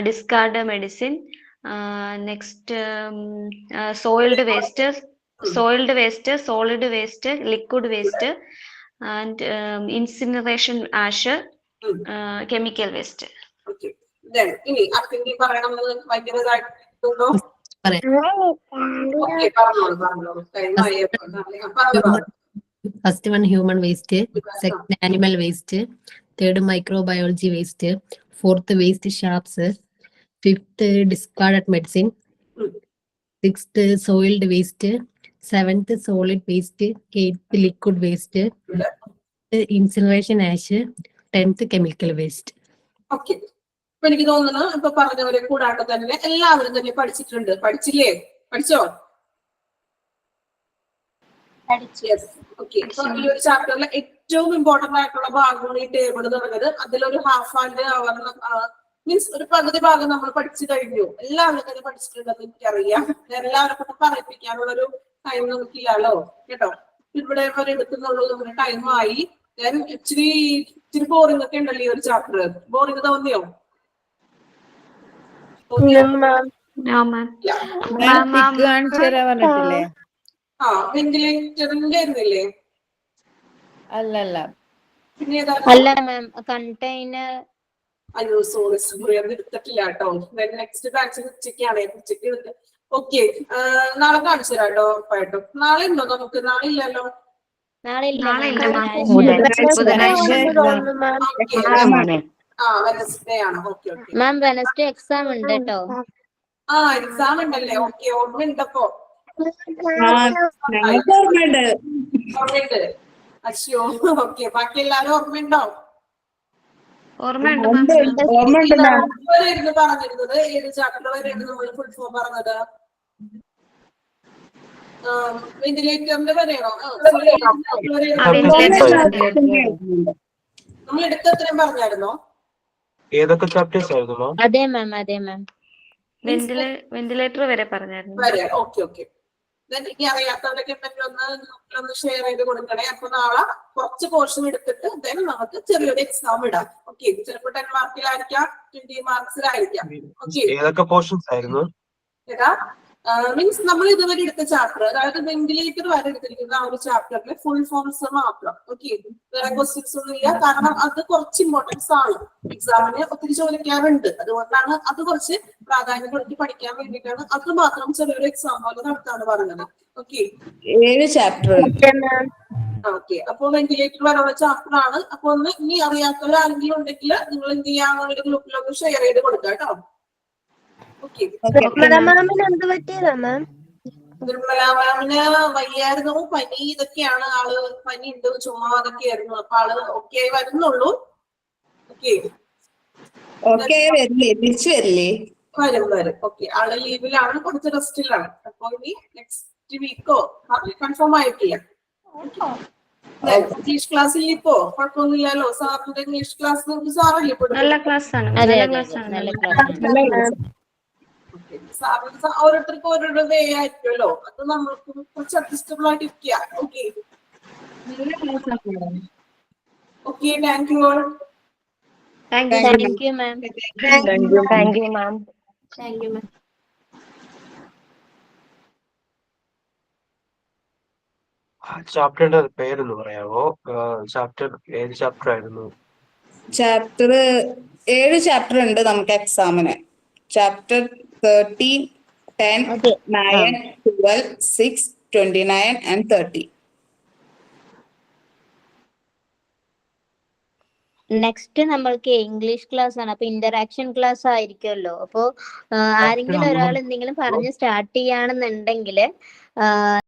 discard medicine, next soiled waste, solid waste, liquid waste, and incineration ash, chemical waste. Okay. ഇനി ആർക്കെങ്കിലും പറയണമെന്ന് ഭയങ്കര ഇതായിട്ടുണ്ടോ? ഓക്കെ, പറഞ്ഞോളൂ. ടൈം ആയി. പറഞ്ഞോളൂ. First one human waste, second animal waste, third microbiology waste, fourth waste sharps, fifth discarded medicine, sixth soiled waste, seventh solid waste, eighth liquid waste, incineration ash, 10th chemical waste. Okay, ഇപ്പൊ എനിക്ക് തോന്നുന്നു ഇപ്പൊ പറഞ്ഞവരെ കൂടാണ്ട് തന്നെ എല്ലാവരും തന്നെ പഠിച്ചിട്ടുണ്ട്. പഠിച്ചില്ലേ? പഠിച്ചോ? ഓക്കെ, ഇപ്പൊ ഈ ഒരു ചാപ്റ്ററിലെ ഏറ്റവും ഇമ്പോർട്ടന്റ് ആയിട്ടുള്ള ഭാഗമാണ് ഈ ടേബിൾ എന്ന് പറയുന്നത്. അതിലൊരു ഹാഫ് ആൻഡ് അവർ മീൻസ് ഒരു പകുതി ഭാഗം നമ്മൾ പഠിച്ചു കഴിഞ്ഞു. എല്ലാവരും തന്നെ പഠിച്ചിട്ടുണ്ടെന്ന് എനിക്കറിയാം. എല്ലാവരും കൊണ്ട് പറയിപ്പിക്കാനുള്ള ഒരു ടൈം നമുക്കില്ലല്ലോ കേട്ടോ. ഇവിടെ വരെ എടുക്കുന്നുള്ളൂ, നമ്മുടെ ടൈം ആയി. ഞാൻ ഇച്ചിരി ബോറിംഗ് ഒക്കെ ഉണ്ടല്ലോ ഈ ഒരു ചാപ്റ്റർ. ബോറിംഗ് തോന്നിയോ? വെന്റിലേറ്ററിന്റെ ആയിരുന്നില്ലേ? അല്ലല്ല, പിന്നെ ഏതാ? അല്ല മാം, കണ്ടെയ്നർ. അയ്യോ, സോറി അത് എടുത്തിട്ടില്ല കേട്ടോ. നെക്സ്റ്റ് ബാച്ച് ഉച്ചയ്ക്കാണ്. ഉച്ചയ്ക്ക് ഓക്കെ, നാളെ കാണിച്ചു തരാം കേട്ടോ. ഉറപ്പായിട്ടും. നാളെ ഉണ്ടോ നമുക്ക്? നാളെ ഇല്ലല്ലോ. നാളെ ഇല്ല. വെനസ്ഡേ ആണ്. Okay okay ma'am Wednesday exam ഉണ്ട് കേട്ടോ. എക്സാം ഉണ്ടല്ലേ? ഓക്കെ, ഓർമ്മയുണ്ടപ്പോ. ഓർമ്മയുണ്ട്. അശ്യോ, ഓക്കെ. ബാക്കി എല്ലാരും ഓർമ്മയുണ്ടോ? വരെയായിരുന്നു പറഞ്ഞിരുന്നത്? ഏത് ചാപ്റ്റർ വരെയാണ് നമ്മൾ ഫുൾ ഫോം പറഞ്ഞത്? വെന്റിലേറ്ററിന്റെ വരെയാണോ? നമ്മൾ എടുത്ത അത്രയും പറഞ്ഞായിരുന്നോ? ഏതൊക്കെ ചാപ്റ്റേഴ്സ് ആയിരുന്നു? അതെ മാം. വെന്റിലേറ്റർ വരെ പറഞ്ഞായിരുന്നു. വരെ. ഓക്കെ. എനിക്ക് അറിയാത്തവരൊക്കെ ഒന്ന് ഷെയർ ചെയ്ത് കൊടുക്കണേ. അപ്പൊ നാളെ കുറച്ച് പോർഷൻ എടുത്തിട്ട് ദെൻ നമുക്ക് ചെറിയൊരു എക്സാം ഇടാം. ഓക്കെ, ചിലപ്പോൾ 10 മാർക്കിലായിരിക്കാം, 20 മാർക്സിലായിരിക്കാം. ഓക്കെ, ഏതൊക്കെ പോർഷൻസ് ആയിരുന്നു? ഏതാ മീൻസ് നമ്മൾ ഇതുവരെ എടുത്ത ചാപ്റ്റർ, അതായത് വെന്റിലേറ്റർ വരെ എടുത്തിരിക്കുന്ന ആ ഒരു ചാപ്റ്ററിലെ ഫുൾ ഫോംസ് മാത്രം. ഓക്കെ, വേറെ ക്വസ്റ്റ്യൻസ് ഒന്നും ഇല്ല. കാരണം അത് കുറച്ച് ഇമ്പോർട്ടൻസ് ആണ്. എക്സാമിന് ഒത്തിരി ചോദിക്കാറുണ്ട്. അതുകൊണ്ടാണ് അത് കുറച്ച് പ്രാധാന്യം കൊടുത്ത് പഠിക്കാൻ വേണ്ടിയിട്ടാണ് അത് മാത്രം ചെറിയൊരു എക്സാം പോലെ നടത്താന്ന് പറഞ്ഞത്. Okay, 7 chapter. ഓക്കെ, അപ്പൊ വെന്റിലേറ്റർ വരാനുള്ള ചാപ്റ്റർ ആണ്. അപ്പൊ ഒന്ന് ഇനി അറിയാത്തവർ ആരെങ്കിലും ഉണ്ടെങ്കിൽ നിങ്ങൾ എന്ത് ചെയ്യാ, നിങ്ങളുടെ ഗ്രൂപ്പിലൊക്കെ ഷെയർ ചെയ്ത് കൊടുക്കാം കേട്ടോ. ഓക്കെ, മാമിന് എന്ത് പറ്റിയതാ മാം? നിർമ്മല മാമിന് വയ്യായിരുന്നു, പനി ഇതൊക്കെയാണ്. ആള് പനി ഉണ്ട്, ചുമ അതൊക്കെയായിരുന്നു. അപ്പൊ ആള് ഓക്കെ ആയി വരുന്നുള്ളൂ. ഓക്കെ ഓക്കെ വരില്ലേ, തിരിച്ചു വരില്ലേ? വരും. ഓക്കെ, ആള് ലീവിലാണ്, കുറച്ച് റെസ്റ്റിലാണ്. അപ്പൊ ഇനി നെക്സ്റ്റ് വീക്കോ കൺഫേം ആയിട്ടില്ല. ഇംഗ്ലീഷ് ക്ലാസ്സിൽ ഇപ്പോ കുഴപ്പമൊന്നുമില്ലല്ലോ. സാറിന്റെ ഇംഗ്ലീഷ് ക്ലാസ് സാറല്ലേ നല്ല ക്ലാസ് ആണ്, അതെ നല്ല അതെ ക്ലാസ് അതെ, ആണ്. നല്ല ക്ലാസ്. സാറിന് ഓരോരുത്തർക്കും ഓരോരോ വേ ആയിരിക്കുമല്ലോ. അത് നമ്മൾക്ക് കുറച്ച് അഡ്ജസ്റ്റബിൾ ആയിട്ട് ഇരിക്കുക. Okay okay, thank you all. Thank you. Thank you ma'am. Thank you ma'am. Thank you ma'am. ചാപ്റ്ററിന്റെ പേരൊന്ന് പറയാമോ? ചാപ്റ്റർ ഏത് ചാപ്റ്റർ ആയിരുന്നു? ചാപ്റ്റർ 7 ചാപ്റ്റർ ഉണ്ട് നമുക്ക് എക്സാമിന്. Chapter 13, 10, Okay. 9, 12, 6, 29 and 30. നെക്സ്റ്റ് നമ്മൾക്ക് ഇംഗ്ലീഷ് ക്ലാസ് ആണ്. അപ്പൊ ഇന്ററാക്ഷൻ ക്ലാസ് ആയിരിക്കുമല്ലോ. അപ്പോ ആരെങ്കിലും ഒരാൾ എന്തെങ്കിലും പറഞ്ഞ് സ്റ്റാർട്ട് ചെയ്യാണെന്നുണ്ടെങ്കിൽ